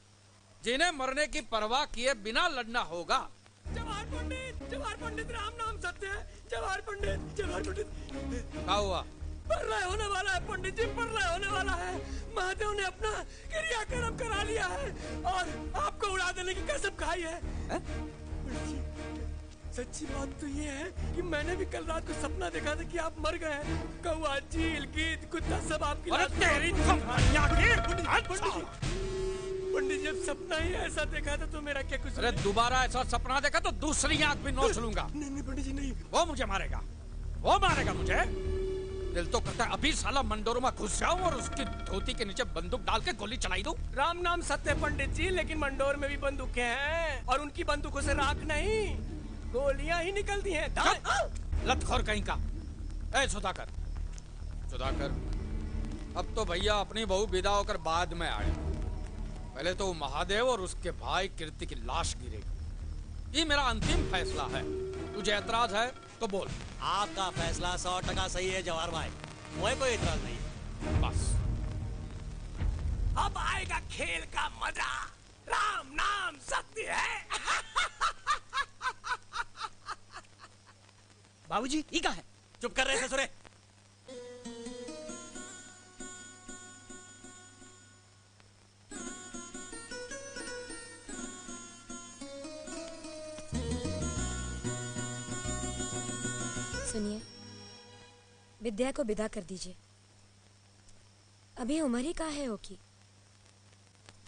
जिन्हें मरने की परवाह किए बिना लड़ना होगा। जवाहर पंडित राम नाम सत्य है। जवाहर पंडित क्या हुआ? प्रलय होने वाला है पंडित जी, प्रलय होने वाला है। महादेव ने अपना क्रियाक्रम करा लिया है और आपको उड़ा देने की कसम खाई है। सच्ची बात तो ये है कि मैंने भी कल रात को सपना देखा था कि आप मर गए हैं। कौवा, चील, गीद, कुत्ता सब आपकी लाश पंडित जी, जब सपना ही ऐसा देखा था तो मेरा क्या कुछ। अरे दोबारा ऐसा सपना देखा तो दूसरी आंख भी नोच लूंगा। नहीं पंडित जी नहीं, वो मुझे मारेगा, वो मारेगा मुझे। दिल तो करता है अभी साला मंडोर में घुस जाऊं और उसकी धोती के नीचे बंदूक डाल के गोली चलाई दूं। राम नाम सत्य पंडित जी, लेकिन मंडोर में भी बंदूकें हैं और उनकी बंदूकों से राख नहीं, गोलियां ही निकलती हैं। लतखोर कहीं का। ए सुधाकर, सुधाकर, अब तो भैया अपनी बहू विदा होकर बाद में आए। पहले तो महादेव और उसके भाई कीर्ति की लाश गिरेगी। ये मेरा अंतिम फैसला है। तुझे एतराज है तो बोल। आपका फैसला 100% सही है जवाहर भाई, मुझे कोई एतराज नहीं है। बस अब आएगा खेल का मजा। राम नाम सत्य है। बाबूजी ये क्या है? चुप कर रहे ससुरे। सुनिए, विद्या को विदा कर दीजिए। अभी उम्र ही का है होगी,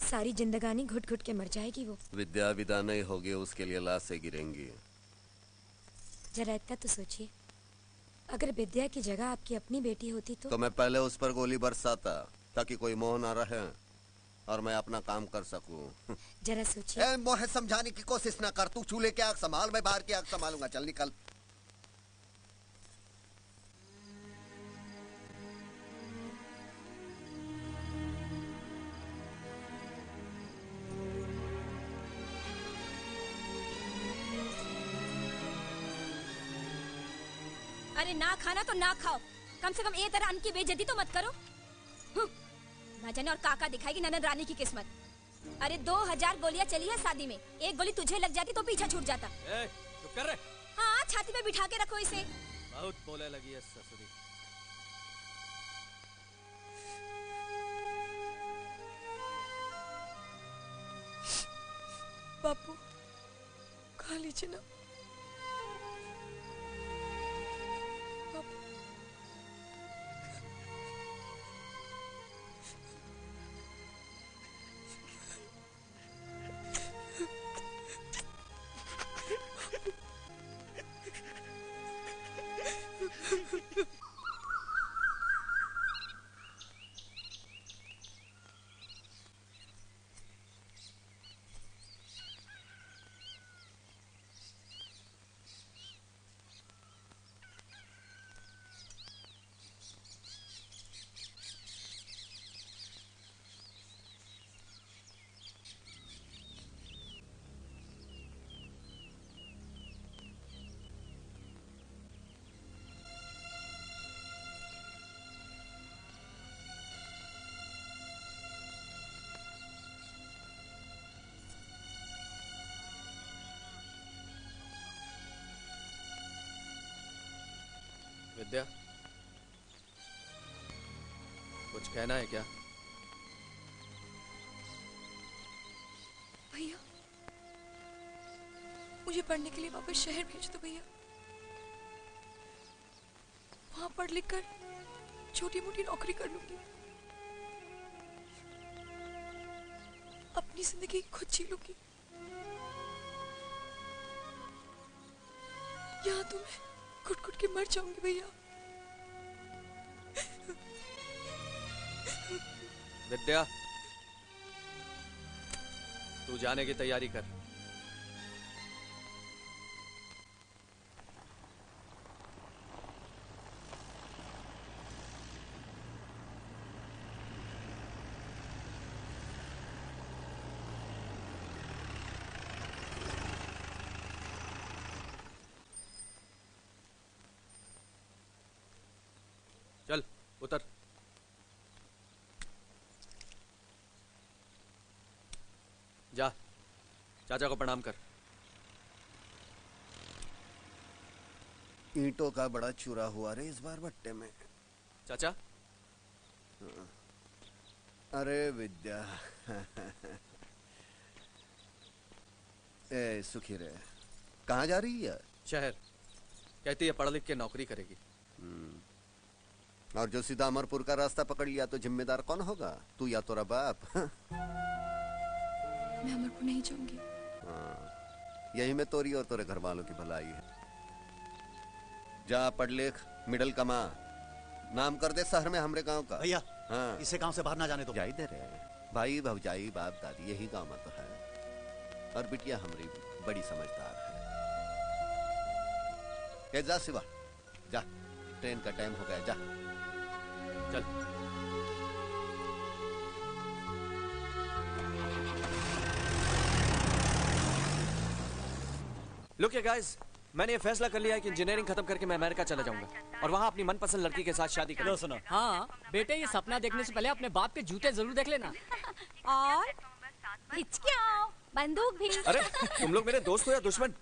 सारी जिंदगानी घुट घुट के मर जाएगी वो। विद्या विदा नहीं होगी, उसके लिए लाशें गिरेंगी। जरा इतना तो सोचिए, अगर विद्या की जगह आपकी अपनी बेटी होती तो मैं पहले उस पर गोली बरसाता ताकि कोई मोह ना रहे और मैं अपना काम कर सकूं। जरा सोचिए। मोहे समझाने की कोशिश ना कर। तू चूल्हे की आग संभाल, मैं बाहर की आग संभालूंगा। चल निकल। अरे ना खाना तो ना खाओ, कम से कम ये तरह अन्न की बेइज्जती तो मत करो। ना जाने और काका दिखाएगी ननद रानी की किस्मत। अरे 2000 गोलियां चली है शादी में, एक गोली तुझे लग जाती तो पीछा छूट जाता। चुप कर रहे। हाँ, छाती पे बिठा के रखो इसे। बहुत बोले लगी है ससुरी। बापू खा लीजिए ना। विद्या, कुछ कहना है क्या? भैया, मुझे पढ़ने के लिए वापस शहर भेज दो भैया। वहां पढ़ लिख कर छोटी मोटी नौकरी कर लूंगी, अपनी जिंदगी खुद जी लूंगी। यहाँ तो मैं घुट घुट के मर जाऊंगी भैया। विद्या, तू जाने की तैयारी कर। चल उतर। जा, चाचा को प्रणाम कर। ईंटों का बड़ा चूरा हुआ रे इस बार भट्टे में। चाचा, अरे विद्या ए सुखी रे, कहाँ जा रही है? शहर। कहती है पढ़ लिख के नौकरी करेगी। और जो सीधा अमरपुर का रास्ता पकड़ लिया तो जिम्मेदार कौन होगा? तू या तोरा बाप? मैं अमरपुर नहीं जाऊंगी। यही में तोरी और तोरे घर वालों की भलाई है। जा पढ़ लिख, मिडल कमा, नाम कर दे शहर में हमरे गांव का। भैया हाँ, इसे गांव से बाहर ना जाने दो। जाई दे रहे भाई भौजाई बाप दादी यही गांव में तो है। और बिटिया हमारी बड़ी समझदार है। जा शिवा जा, ट्रेन का टाइम हो गया, जा चल। लुक गाइस, मैंने ये फैसला कर लिया है कि इंजीनियरिंग खत्म करके मैं अमेरिका चला जाऊंगा और वहाँ अपनी मनपसंद लड़की के साथ शादी करूंगा। सुनो, हाँ बेटे, ये सपना देखने से पहले अपने बाप के जूते जरूर देख लेना। और हिचकियाँ, बंदूक भी। अरे तुम लोग मेरे दोस्त हो या दुश्मन?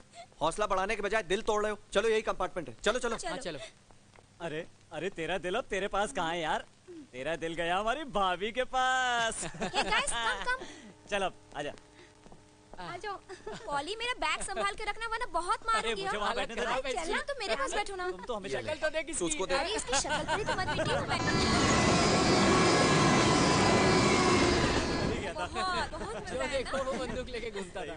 हौसला बढ़ाने के बजाय दिल तोड़ रहे हो। चलो यही कंपार्टमेंट है, चलो चलो। हाँ चलो। अरे अरे तेरा दिल अब तेरे पास कहाँ है यार? तेरा दिल गया हमारी भाभी के पास। चल अब आजा। आ जाओ। पॉली मेरा बैग संभाल के रखना वरना बहुत मारूंगी। मुझे वहाँ बैठने दे। चलना तो मेरे पास बैठो ना। तुम तो हमेशा शक्ल तो देख इसकी। उसको देख। अरे इसकी शक्ल पर ही तो मत बैठिए। जो देखो वो बंदूक लेके घूमता था।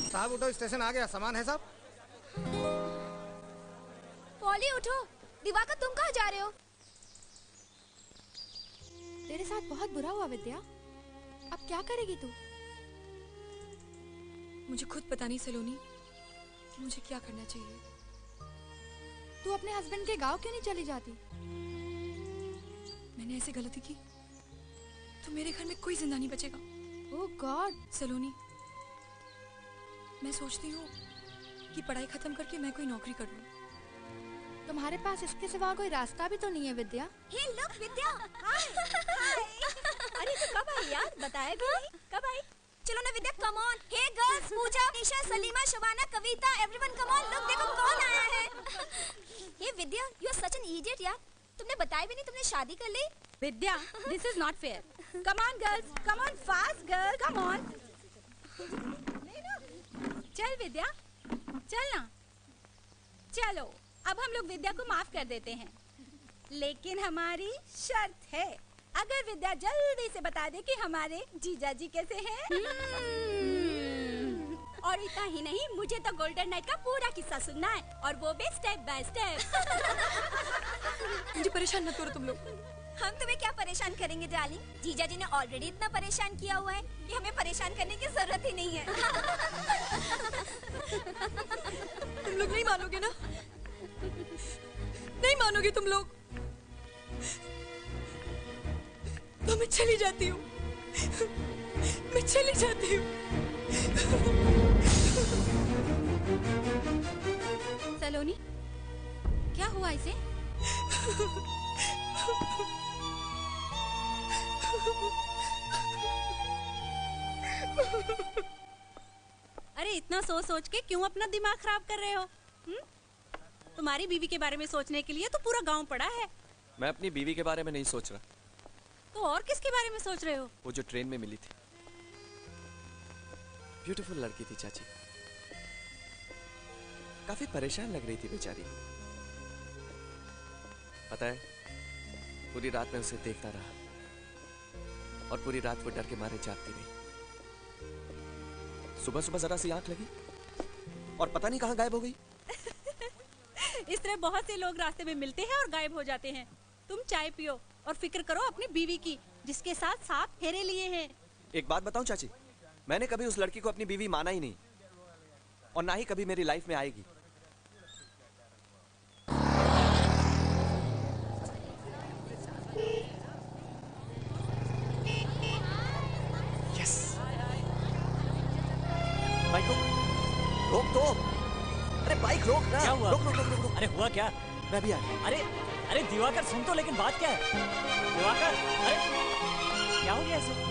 साहब उठो, स्टेशन आ गया। सामान है साहब? पॉली उठो। दिवाकर तुम कहाँ जा रहे हो? तेरे साथ बहुत बुरा हुआ विद्या। अब क्या करेगी तू? मुझे खुद पता नहीं सलोनी कि मुझे क्या करना चाहिए। तू अपने हस्बैंड के गांव क्यों नहीं चली जाती? मैंने ऐसी गलती की तो मेरे घर में कोई जिंदा नहीं बचेगा। ओह गॉड। सलोनी, मैं सोचती हूँ कि पढ़ाई खत्म करके मैं कोई नौकरी कर लूँ। तुम्हारे पास इसके सिवा कोई रास्ता भी तो नहीं है विद्या। हे लुक विद्या, हाय हाय। अरे तू कब आई यार? बताया भी नहीं। कब आई? चलो ना Vidya, come on. Hey girls, Pooja, Nisha, Salima, Shabana, Kavita, everyone come on. Look देखो कौन आया है। Hey Vidya, you are such an idiot यार। तुमने बताया भी नहीं तुमने शादी कर ली। Vidya, this is not fair. Come on girls, come on fast girl, come on. चल विद्या, चल ना। चलो अब हम लोग विद्या को माफ कर देते हैं, लेकिन हमारी शर्त है, अगर विद्या जल्दी से बता दे कि हमारे जीजा जी कैसे हैं। और इतना ही नहीं, मुझे तो गोल्डन नाइट का पूरा किस्सा सुनना है, और वो भी स्टेप बाय स्टेप। मुझे परेशान मत करो तुम लोग। हम तुम्हें क्या परेशान करेंगे डार्लिंग? जीजा जी ने ऑलरेडी इतना परेशान किया हुआ है कि हमें परेशान करने की जरूरत ही नहीं है। तुम लोग नहीं मानोगे ना? नहीं मानोगे तुम लोग? तो मैं चली जाती हूँ। मैं चली जाती हूँ। सलोनी, क्या हुआ इसे? अरे इतना सोच सोच के क्यों अपना दिमाग खराब कर रहे हो? तुम्हारी बीवी के बारे में सोचने के लिए तो पूरा गांव पड़ा है। मैं अपनी बीवी के बारे में नहीं सोच रहा। तो और किसके बारे में सोच रहे हो? वो जो ट्रेन में मिली थी, ब्यूटीफुल लड़की थी चाची। काफी परेशान लग रही थी बेचारी। पता है, पूरी रात में उसे देखता रहा। और पूरी रात वो डर के मारे जागती रही। सुबह सुबह जरा सी आंख लगी और पता नहीं कहाँ गायब हो गई। इस तरह बहुत से लोग रास्ते में मिलते हैं और गायब हो जाते हैं। तुम चाय पियो और फिक्र करो अपनी बीवी की, जिसके साथ 7 फेरे लिए हैं। एक बात बताऊं चाची, मैंने कभी उस लड़की को अपनी बीवी माना ही नहीं, और ना ही कभी मेरी लाइफ में आएगी। यस। बाइक रोक दो। अरे बाइक रोक ना। क्या हुआ? रोक रोक रोक रोक। अरे हुआ क्या? मैं भी आया। अरे दिवाकर सुन तो, लेकिन बात क्या है? दिवाकर, अरे क्या हो गया ऐसे?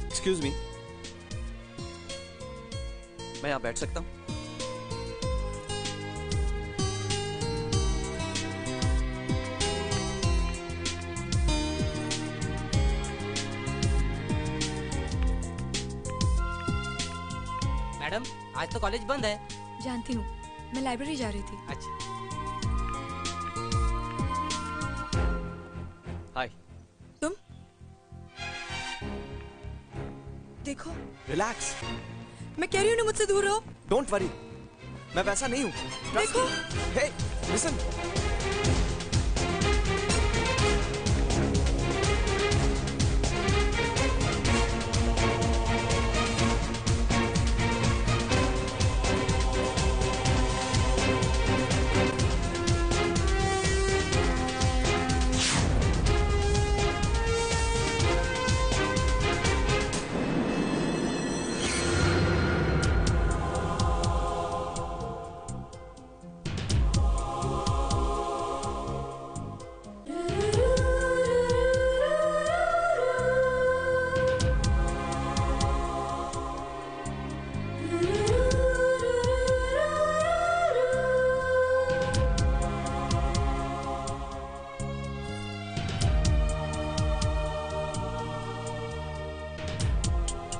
एक्सक्यूज मी, मैं यहाँ बैठ सकता हूँ? मैडम, आज तो कॉलेज बंद है। जानती हूँ, मैं लाइब्रेरी जा रही थी। अच्छा। हाय। तुम देखो। रिलैक्स। मैं कह रही हूँ ना, मुझसे दूर रहो। डोंट वरी, मैं वैसा नहीं हूँ। देखो। हे, लिसन।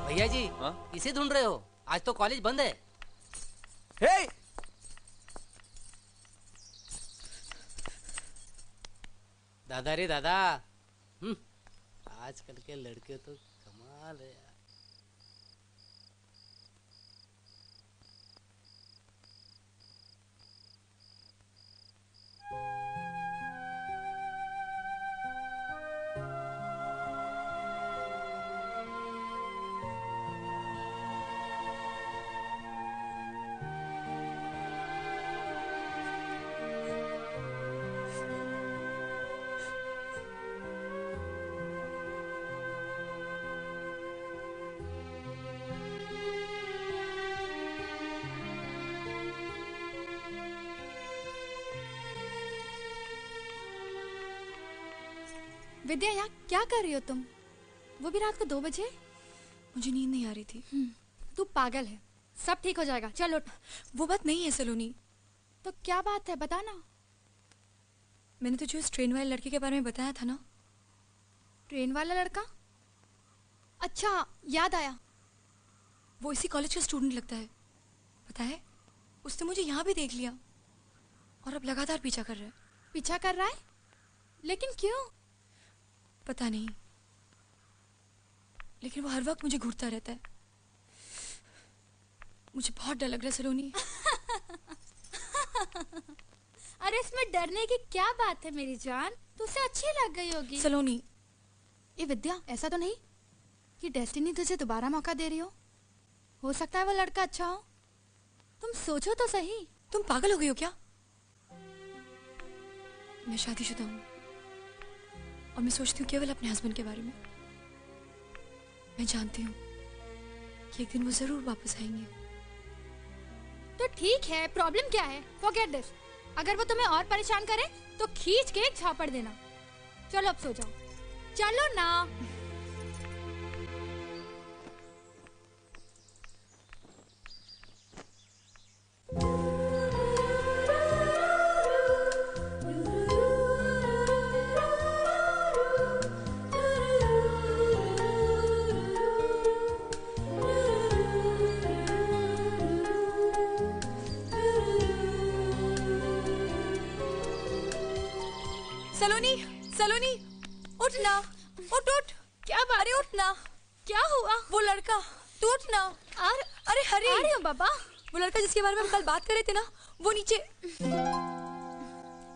भैया जी, किसे ढूंढ रहे हो? आज तो कॉलेज बंद है। हे! दादा रे दादा, आजकल के लड़के तो कमाल है यार। विद्या, यहाँ क्या कर रही हो तुम? वो भी रात को 2 बजे? मुझे नींद नहीं आ रही थी। तू पागल है। सब ठीक हो जाएगा, चल उठ। वो बात नहीं है सलोनी। तो क्या बात है, बता ना। मैंने तुझे उस ट्रेन वाले लड़के के बारे में बताया था ना। ट्रेन वाला लड़का? अच्छा, याद आया। वो इसी कॉलेज का स्टूडेंट लगता है। पता है, उसने मुझे यहाँ भी देख लिया और अब लगातार पीछा कर रहा है। पीछा कर रहा है? लेकिन क्यों? पता नहीं, लेकिन वो हर वक्त मुझे घूरता रहता है। मुझे बहुत डर लग रहा है सलोनी। अरे इसमें डरने की क्या बात है मेरी जान? तुझसे अच्छी लग गई होगी। सलोनी, ये विद्या, ऐसा तो नहीं कि डेस्टिनी तुझे दोबारा मौका दे रही हो सकता है वो लड़का अच्छा हो। तुम सोचो तो सही। तुम पागल हो गई हो क्या? मैं शादीशुदा हूँ और मैं सोचती हूँ केवल अपने हस्बैंड के बारे में। मैं जानती हूँ कि एक दिन वो जरूर वापस आएंगे। तो ठीक है, प्रॉब्लम क्या है? Forget this. अगर वो तुम्हें और परेशान करे तो खींच के एक झापड़ देना। चलो अब सो जाओ, चलो ना। सलोनी, सलोनी, उठ ना, उठ उठ। क्या बात? अरे उठ ना। क्या हुआ? वो लड़का, तू उठ ना। अरे हरी। आ रही हूँ बाबा। वो लड़का जिसके बारे में हम कल बात कर रहे थे ना, वो नीचे।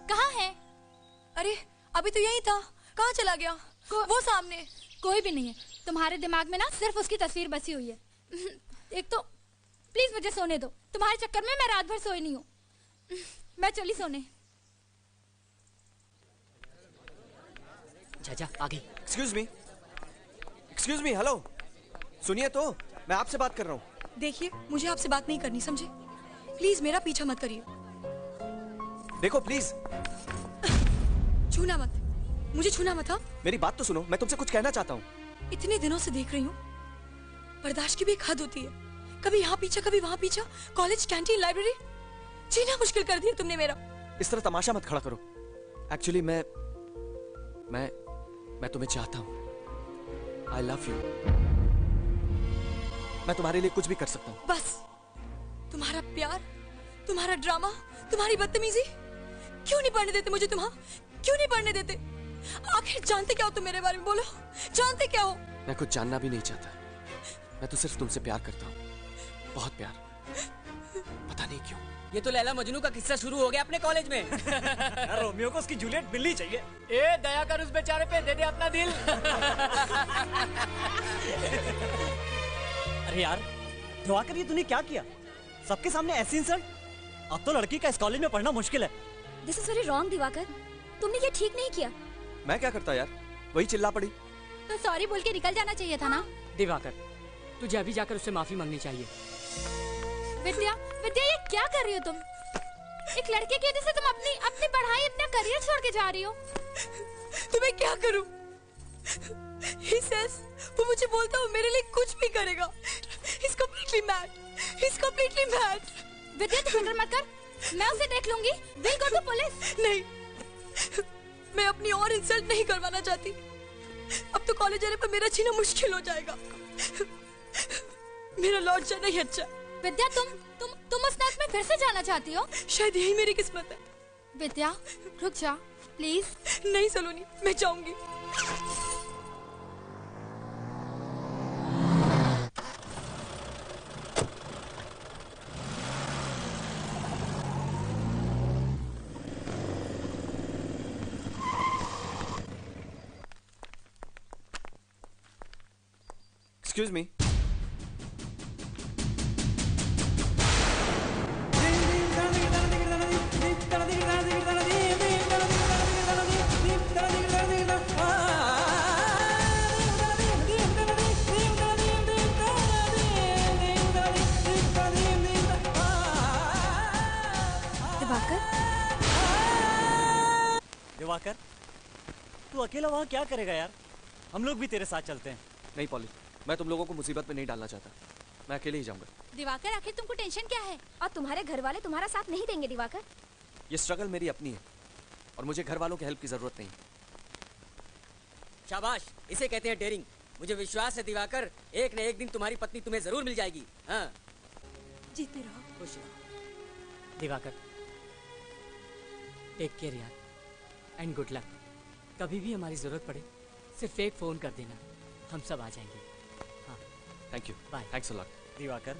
कहाँ है? अरे अभी तो यही था, कहाँ चला गया? वो सामने। कोई भी नहीं है, तुम्हारे दिमाग में ना सिर्फ उसकी तस्वीर बसी हुई है। एक तो प्लीज मुझे सोने दो, तुम्हारे चक्कर में मैं रात भर सोई नहीं हूँ। मैं चली सोने। जा आगे। एक्सक्यूज मी, हेलो, सुनिए तो, मैं आपसे बात कर रहा हूँ। देखिए, मुझे आपसे बात नहीं करनी, समझे? प्लीज मेरा पीछा मत करिए। देखो प्लीज। छूना मत, मुझे छूना मत। हाँ, मेरी बात तो सुनो, मैं तुमसे कुछ कहना चाहता हूँ। इतने दिनों से देख रही हूँ, बर्दाश्त की भी एक हद होती है। कभी यहाँ पीछा, कभी वहाँ पीछा, कॉलेज, कैंटीन, लाइब्रेरी, जीना मुश्किल कर दिया तुमने मेरा। इस तरह तमाशा मत खड़ा करो। एक्चुअली मैं तुम्हें चाहता हूँ। I love you। मैं तुम्हारे लिए कुछ भी कर सकता हूँ। बस तुम्हारा प्यार, तुम्हारा ड्रामा, तुम्हारी बदतमीजी, क्यों नहीं पढ़ने देते मुझे तुम? हाँ, क्यों नहीं पढ़ने देते? आखिर जानते क्या हो तुम मेरे बारे में? बोलो, जानते क्या हो? मैं कुछ जानना भी नहीं चाहता। मैं तो सिर्फ तुमसे प्यार करता हूँ, बहुत प्यार। पता नहीं क्यों। ये तो लैला मजनू का किस्सा शुरू हो गया अपने कॉलेज में। यार रोमियो को उसकी जूलियट मिलनी चाहिए। ए दया कर उस बेचारे पे, दे दे अपना दिल। अरे यार दिवाकर, ये तूने क्या किया? सबके सामने ऐसी इंसल्ट? अब तो लड़की का इस कॉलेज में पढ़ना मुश्किल है। This is very wrong Diwakar, तुमने ये ठीक नहीं किया। मैं क्या करता यार, वही चिल्ला पड़ी। तो सॉरी बोल के निकल जाना चाहिए था ना। दिवाकर, तुझे अभी जाकर उससे माफी मांगनी चाहिए। विद्या, विद्या, ये क्या कर रही हो तुम? एक लड़के की वजह से तुम अपनी पढ़ाई, अपना करियर छोड़ के जा रही हो। तो मैं क्या करूं? He says, वो मुझे बोलता है वो मेरे लिए कुछ भी करेगा। He's completely mad. He's completely mad. विद्या, तू फिक्र मत कर, मैं उसे देख लूंगी। We'll go to police। नहीं, मैं अपनी और इंसल्ट नहीं करवाना चाहती। अब तो कॉलेज आने पर मेरा जीना मुश्किल हो जाएगा। मेरा लौट जाना ही अच्छा। विद्या, तुम उस नाक में फिर से जाना चाहती हो? शायद यही मेरी किस्मत है। विद्या, रुक जा प्लीज। नहीं सलोनी, मैं जाऊंगी। Excuse me। दिवाकर, तू अकेला वहाँ क्या करेगा यार? हम लोग भी तेरे साथ चलते हैं। नहीं पॉली, मैं तुम लोगों को मुसीबत में नहीं डालना चाहता। मैं अकेले ही जाऊंगा। दिवाकर, आखिर तुमको टेंशन क्या है? और तुम्हारे घर वाले तुम्हारा साथ नहीं देंगे दिवाकर। ये स्ट्रगल मेरी अपनी है और मुझे घर वालों की हेल्प की जरूरत नहीं। शाबाश, इसे कहते हैं डेयरिंग। मुझे विश्वास है दिवाकर, एक न एक दिन तुम्हारी पत्नी तुम्हें जरूर मिल जाएगी। हाँ, जीते रहो। खुश रहो दिवाकर। टेक केयर यार, एंड गुड लक। कभी भी हमारी जरूरत पड़े सिर्फ एक फोन कर देना, हम सब आ जाएंगे। हाँ, thank you. Bye. Thanks a lot Diwakar.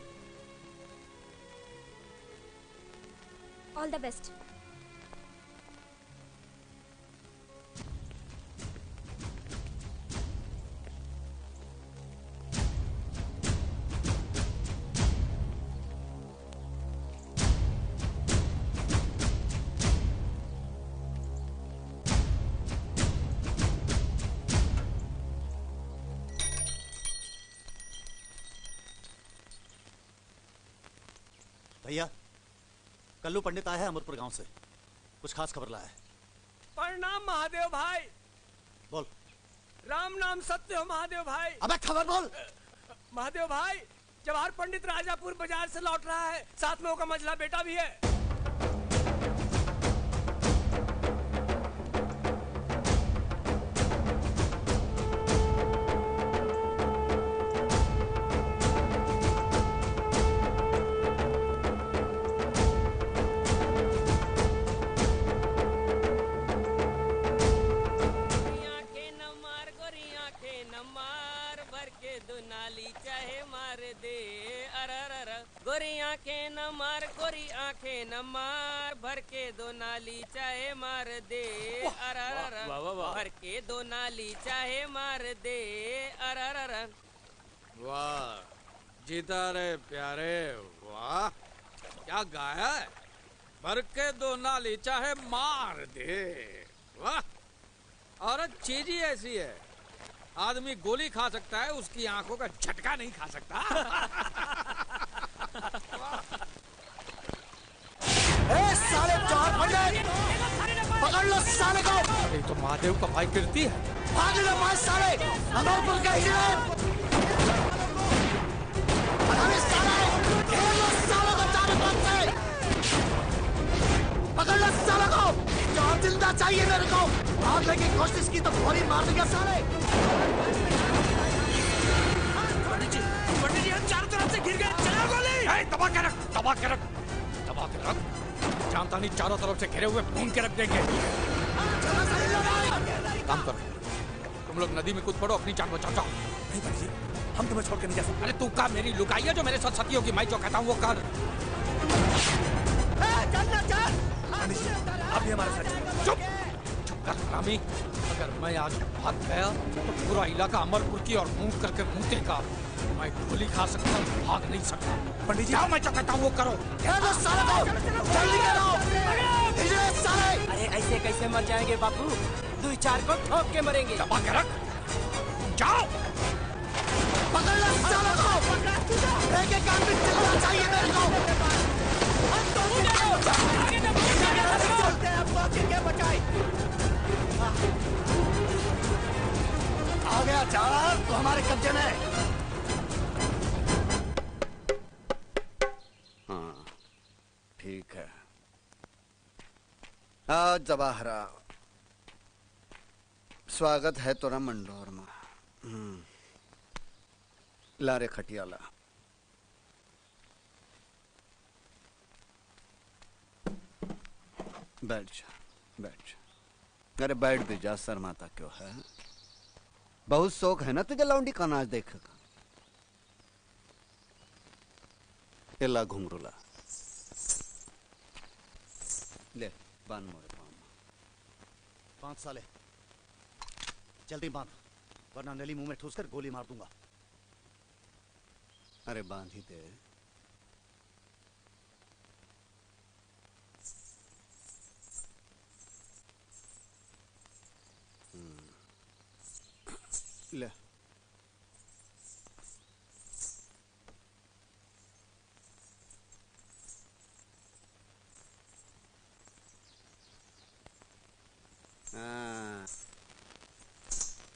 All the best. भैया, कल्लू पंडित आया है अमरपुर गांव से, कुछ खास खबर लाया है। प्रणाम महादेव भाई। बोल। राम नाम सत्य हो महादेव भाई। अबे खबर बोल। महादेव भाई, जवाहर पंडित राजापुर बाजार से लौट रहा है, साथ में उसका मझला बेटा भी है। गोरी आंखें न मार, गोरी आंखें न मार, भर के दो नाली चाहे मार दे। भर के दो नाली चाहे मार दे। वाह जीता रे प्यारे, वाह क्या गाया है। भर के दो नाली चाहे मार दे। वाह, औरत चीज ही ऐसी है, आदमी गोली खा सकता है, उसकी आंखों का झटका नहीं खा सकता। साले जवाहर पंडित, पकड़ लो साले को। ये तो महादेव का भाई कीर्ति है। भाग लो मार साले, अमरपुर का इंजीनियर। अरे साले, घेर लो सालों को चारों तरफ से। पकड़ लो सालों को, जवाहर जिंदा चाहिए मेरे को। भागने की कोशिश की तो गोली मार देगा साले। पंडित जी हम चारों तरफ से घिर गए, चला गोली। दबा के रख, दबा के रख, दबा के रख। जानता नहीं चारों तरफ से घिरे हुए भून के रख देंगे। काम करो, तुम लोग नदी में कूद पड़ो, अपनी जान बचाओ। नहीं भाई जी, हम तुम्हें छोड़ के नहीं जा सकते। अरे तू का मेरी लुगाई है जो मेरे साथ सती होगी, मैं जो कहता हूँ वो कर। आप भी हमारे साथ चुप चुप कर हरामी। अगर मैं आज भाग गया तो पूरा इलाका अमरपुर की और मुंह करके मुंह मैं गोली खा सकता हूँ, भाग नहीं सकता। पंडित जी, मैं जो कहता हूँ वो करो। जल्दी करो। अरे ऐसे कैसे मर जाएंगे बापू, 2-4 को ठोक के मरेंगे। दबा के रख, जाओ। पकड़ लो सालों को, एक-एक आदमी चलना चाहिए मेरे को। आ गया जवाहर, तो हमारे कब्जे में। हाँ ठीक है। हाँ जवाहरा, स्वागत है तोरा मंडोर में। ला रे खटियाला। बैठ जा, बैठ जा। अरे बैठ भी जा, शर्माता क्यों है। बहुत शौक है ना तुझे लौंडी का नाच देखेगा। एला घुंघरूला ले, बांध मोरे पाँव में। 5 साले जल्दी बांध, वरना नली मुंह में ठूस कर गोली मार दूंगा। अरे बांध ही दे। ले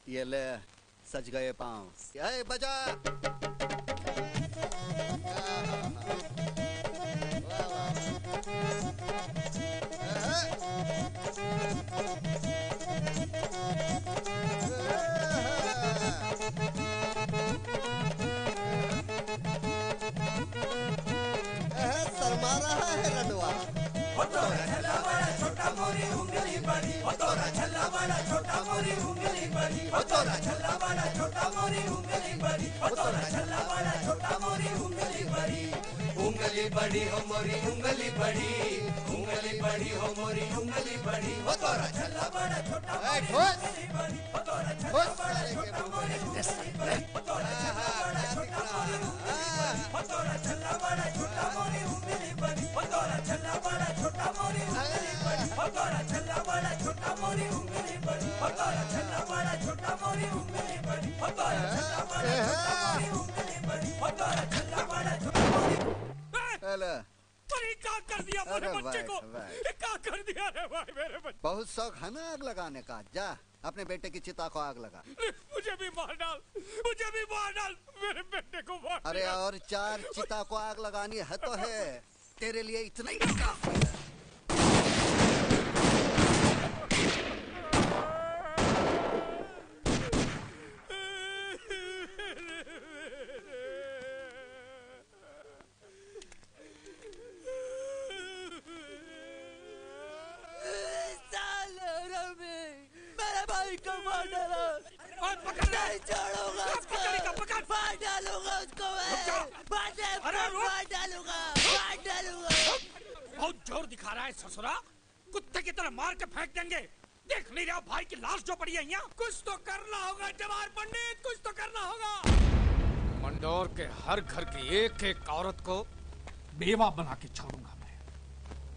ये ले, सज गए पाँव। ये बजा। शर्मा रहा है रडवा। छल्ला बड़ा छोटा मोरी उंगली बड़ी, तोरा छल्ला बड़ा छोटा मोरी उंगली बड़ी, तोरा छल्ला बड़ा छोटा मोरी उंगली बड़ी, तोरा छल्ला बड़ा छोटा मोरी उंगली बड़ी। उंगली बड़ी हो मोरी उंगली बड़ी, उंगली बड़ी हो मोरी उंगली बड़ी, तोरा छल्ला बड़ा छोटा मोरी उंगली बड़ी, तोरा छल्ला बड़ा छोटा मोरी उंगली बड़ी, तोरा छल्ला बड़ा छोटा मोरी उंगली बड़ी, तोरा छल्ला बड़ा छोटा मोरी उंगली बड़ी, तोरा छल्ला बड़ा छोटा मोरी उंगली बड़ी, तोरा छल्ला बड़ा छोटा मोरी उंगली बड़ी, तोरा छल्ला बड़ा छोटा मोरी उंगली बड़ी, तोरा छल्ला बड़ा छोटा मोरी उंगली बड़ी, तोरा छल्ला बड़ा छोटा मोरी। बहुत शौक है ना आग लगाने का। जा अपने बेटे की चिता को आग लगा। मुझे भी मार डाल, मुझे भी मार डाल, मेरे बेटे को मार। अरे और 4 चिता को आग लगानी है तो है, तेरे लिए इतना ही काफी है। मेरे भाई को मार डाला। नहीं छोड़ूंगा उसको, मार डालूंगा उसको मैं, मार डालूंगा। बहुत जोर दिखा रहा है ससुरा, कुत्ते की तरह मार के फेंक देंगे। देख नहीं रहा भाई की लाश जो पड़ी है यहाँ। कुछ तो करना होगा जवाहर पंडित, कुछ तो करना होगा। मंडोर के हर घर की एक एक औरत को बेवा बना के छोड़ूंगा मैं।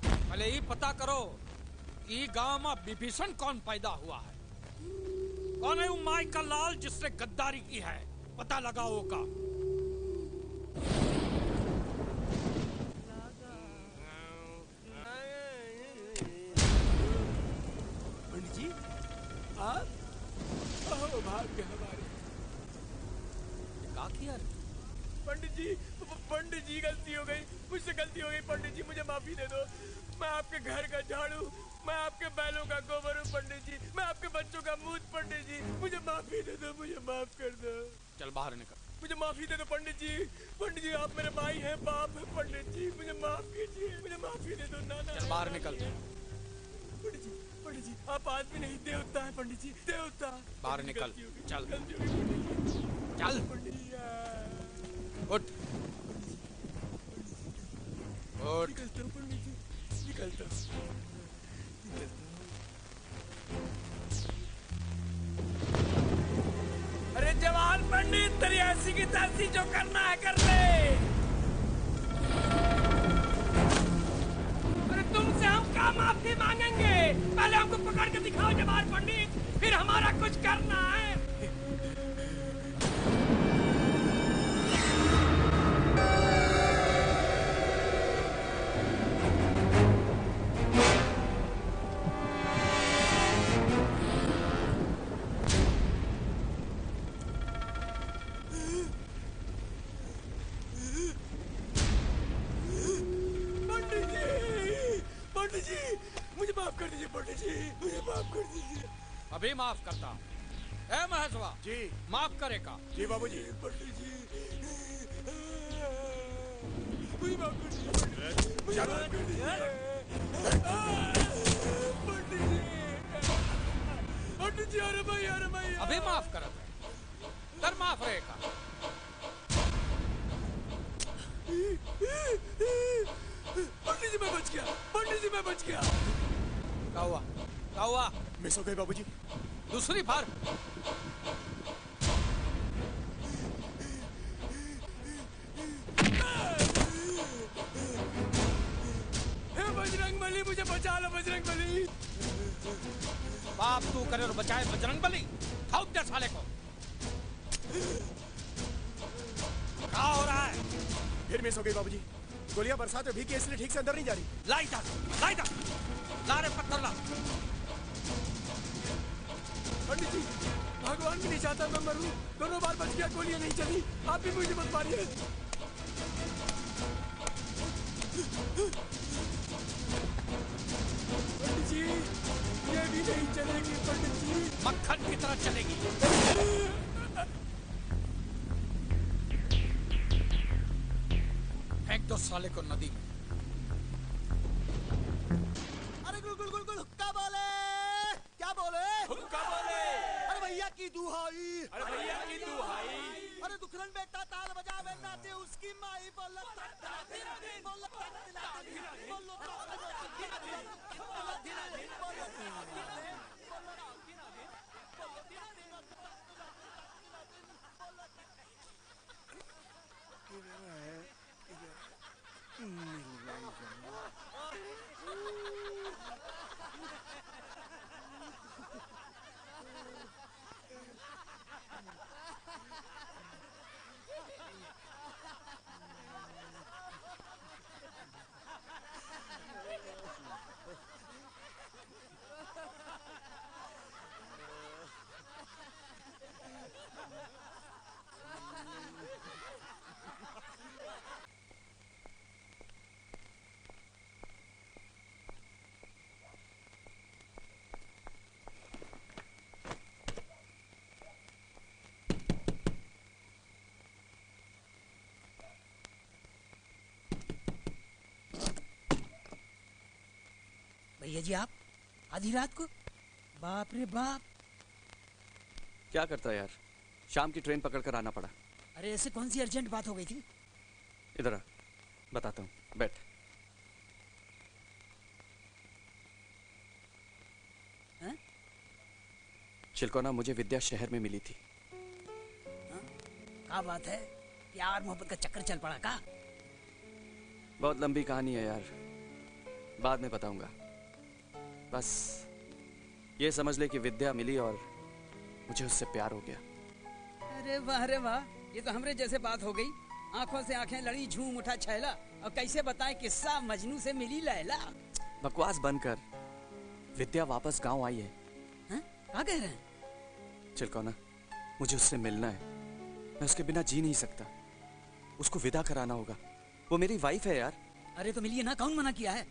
पहले ही पता करो कि गांव में विभीषण कौन पैदा हुआ है, कौन है वो माई का लाल जिसने गद्दारी की है, पता लगाओ का। पंडित जी आप भाग्य हमारे। क्या किया पंडित जी गलती हो गई, मुझसे गलती हो गई। पंडित जी मुझे माफी दे दो। मैं आपके घर का झाड़ू, मैं आपके बैलों का गोबर हूँ पंडित जी, मैं आपके बच्चों का मूत। पंडित जी मुझे माफी दे दो, मुझे माफ कर दो। चल बाहर निकल, मुझे माफी दे दो पंडित जी। पंडित जी आप मेरे भाई हैं, बाप है। पंडित जी मुझे माफ कीजिए, मुझे माफी दे दो। ना चल बाहर निकल। पंडित जी आप आदमी नहीं देवता है। पंडित जी देवता। बाहर निकल, चल चल उठ उठ। निकलता हूँ पंडित जी, निकलता हूँ। अरे जवान पंडित तेरी ऐसी की तैसी जो करना है कर ले। अरे तुमसे हम क्या माफी मांगेंगे, पहले हमको पकड़ के दिखाओ जवान पंडित, फिर हमारा कुछ करना है। पंडित जी मुझे माफ कर दीजिए। पंडित जी मुझे माफ कर दीजिए। अभी माफ करता। ए महेशवा जी माफ करेगा। जी बाबूजी। पंडित जी मुझे माफ कर दीजिए। मुझे माफ कर दीजिए पंडित जी। अरे भाई अभी माफ कर दे, माफ रहेगा। पंडित जी मैं बच गया, पंडित जी मैं बच गया। क्या हुआ, क्या हुआ? मिस हो गई बाबूजी। दूसरी बार बजरंगबली मुझे बचा लो। बजरंगबली बाप तू करे और बचाए बजरंगबली। ठोक दे साले को। क्या हो रहा है? फिर मिस हो गई बाबूजी। गोलियां बरसात में भीगी इसलिए ठीक से अंदर नहीं जा रही। ला रे पत्थर ला। पंडित जी भगवान भी नहीं चाहता मैं मरूं, दोनों बार बच गया, गोलियां नहीं चली। आप भी मुझे मत मारिए। पंडित जी ये भी नहीं चलेगी। पंडित जी मक्खन की तरह चलेगी। फेंक दो साले को नदी में। अरे गुल गुल गुल गुल हुक्का बोले। क्या बोले? हुक्का बोले। अरे भैया की दुहाई। अरे भैया की दुहाई। अरे दुखरन बेटा ताल बजावे नाचे उसकी माई बोल। भैया जी आप आधी रात को? बाप रे बाप। क्या करता है यार, शाम की ट्रेन पकड़ कर आना पड़ा। अरे ऐसे कौन सी अर्जेंट बात हो गई थी? इधर आ, बताता हूँ, बैठ। चिलकोना, मुझे विद्या शहर में मिली थी। क्या बात है? प्यार मोहब्बत का चक्कर चल पड़ा का? बहुत लंबी कहानी है यार, बाद में बताऊंगा। बस ये समझ ले कि विद्या मिली और मुझे उससे प्यार हो गया। अरे वाह रे वाह, ये तो हमरे जैसे बात हो गई। आंखों से आंखें लड़ी, झूम उठा छैला। और कैसे बताएं किस्सा मजनू से मिली लैला। बकवास बंद कर, विद्या वापस गांव आई है। क्या कह रहे हैं? चिलकोना, मुझे उससे मिलना है। मैं उसके बिना जी नहीं सकता। उसको विदा कराना होगा, वो मेरी वाइफ है यार। अरे तो मिलिए ना, कौन मना किया है?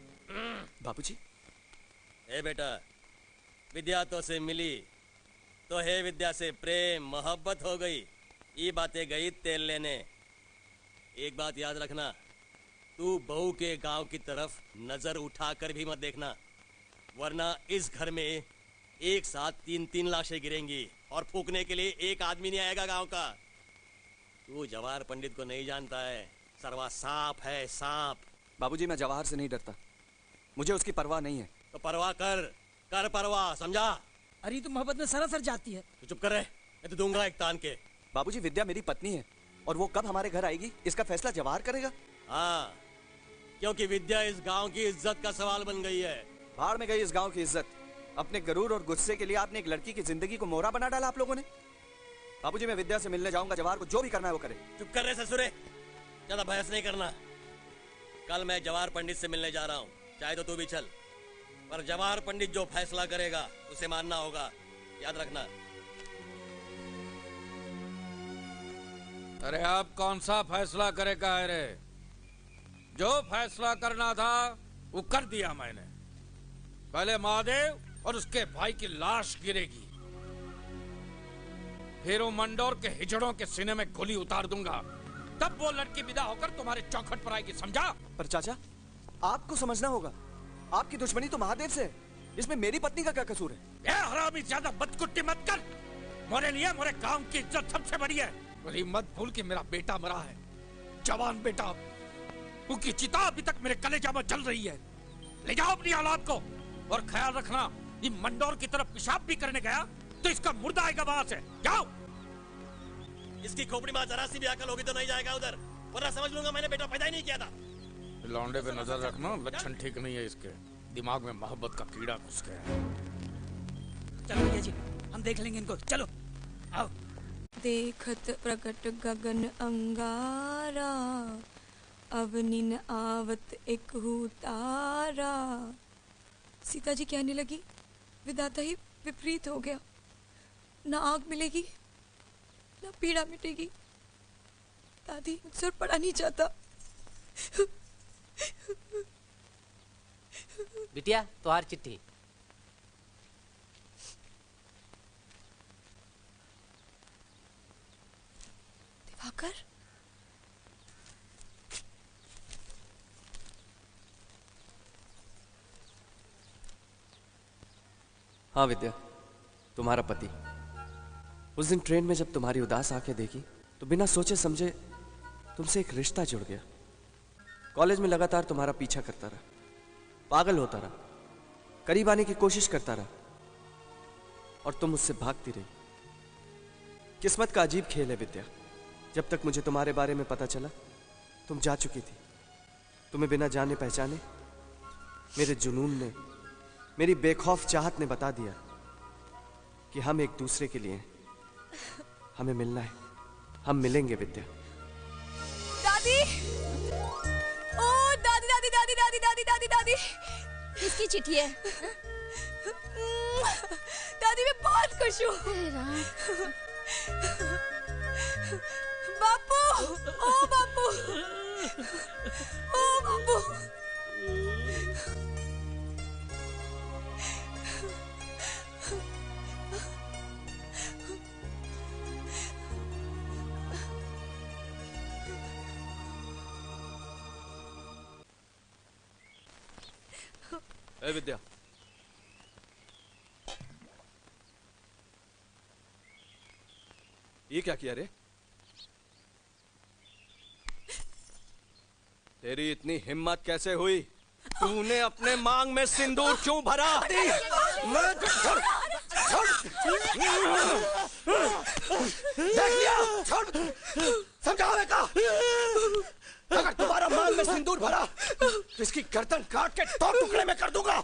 बाबूजी। ए बेटा, विद्या तो से मिली तो है विद्या से प्रेम मोहब्बत हो गई। ये बातें गई तेल लेने। एक बात याद रखना, तू बहू के गांव की तरफ नजर उठाकर भी मत देखना, वरना इस घर में एक साथ 3-3 लाशें गिरेंगी और फूकने के लिए एक आदमी नहीं आएगा गांव का। तू जवाहर पंडित को नहीं जानता है, सरवा सांप है, सांप। बाबूजी, मैं जवाहर से नहीं डरता, मुझे उसकी परवाह नहीं है। तो परवाह कर परवाह, समझा? अरे तो मोहब्बत में सरासर जाती है। तो चुप कर रहे, मैं तो दूंगा एक तान के। बाबूजी, विद्या मेरी पत्नी है और वो कब हमारे घर आएगी इसका फैसला जवाहर करेगा। हाँ, क्योंकि विद्या इस गांव की इज्जत का सवाल बन गई है। भाड़ में गई इस गांव की इज्जत। अपने गरूर और गुस्से के लिए आपने एक लड़की की जिंदगी को मोहरा बना डाला आप लोगों ने। बाबूजी, मैं विद्या से मिलने जाऊंगा, जवाहर को जो भी करना है वो करे। चुप कर रहे ससुरे, ज्यादा बहस नहीं करना। कल मैं जवाहर पंडित से मिलने जा रहा हूँ, चाहे तो तू भी चल, पर जवाहर पंडित जो फैसला करेगा उसे मानना होगा, याद रखना। अरे अब कौन सा फैसला करेगा? अरे जो फैसला करना था वो कर दिया मैंने। पहले महादेव और उसके भाई की लाश गिरेगी, फिर वो मंडोर के हिजड़ों के सीने में गोली उतार दूंगा, तब वो लड़की विदा होकर तुम्हारे चौखट पर आएगी, समझा? पर चाचा, आपको समझना होगा, आपकी दुश्मनी तो महादेव से है, इसमें मेरी पत्नी का क्या कसूर है? ए हरामी, ज्यादा बदकुट्टी मत कर। मोरे लिए मोरे गांव की इज्जत सबसे बड़ी है। वही मत भूल कि मेरा बेटा मरा है, जवान बेटा। उसकी चिता अभी तक मेरे कलेजा में जल रही है। ले जाओ अपनी औलाद को, और ख्याल रखना, ये मंडोर की तरफ पेशाब भी करने गया तो इसका मुर्दा आएगा वहां से। जाओ। इसकी खोपड़ी में जरा सी भी अकल होगी तो नहीं जाएगा उधर, वरना समझ लूंगा मैंने बेटा पैदा ही नहीं किया था। लौंडे पे नजर रखना, लक्षण ठीक नहीं है इसके। दिमाग में मोहब्बत का कीड़ा घुस गया। चलो भैया जी, हम देख लेंगे इनको, चलो आओ। देखत प्रकट गगन अंगारा, अवनिन आवत एक तारा। सीता जी कहने लगी, विधाता ही विपरीत हो गया। ना आग मिलेगी ना पीड़ा मिटेगी। दादी, मुझसे पढ़ा नहीं जाता। बिटिया, तुम्हार चिट्ठी। दिवाकर, हाँ विद्या, तुम्हारा पति। उस दिन ट्रेन में जब तुम्हारी उदास आंखें देखी तो बिना सोचे समझे तुमसे एक रिश्ता जुड़ गया। कॉलेज में लगातार तुम्हारा पीछा करता रहा, पागल होता रहा, करीब आने की कोशिश करता रहा, और तुम मुझसे भागती रही। किस्मत का अजीब खेल है विद्या। जब तक मुझे तुम्हारे बारे में पता चला तुम जा चुकी थी। तुम्हें बिना जाने पहचाने मेरे जुनून ने, मेरी बेखौफ चाहत ने बता दिया कि हम एक दूसरे के लिए हैं। हमें मिलना है, हम मिलेंगे विद्या। दादी, ओ दादी दादी दादी दादी दादी दादी दादी। किसकी चिट्ठी है? दादी, मैं बहुत खुश हूँ। बापू, ओ बापू, ओ बापू। ए विद्या, ये क्या किया रे? तेरी इतनी हिम्मत कैसे हुई? तूने अपने मांग में सिंदूर क्यों भरा? देख लिया, छोड़, समझावे का। अगर तुम्हारा मांग में सिंदूर भरा तो इसकी गर्दन काट के 2 टुकड़े में कर दूंगा।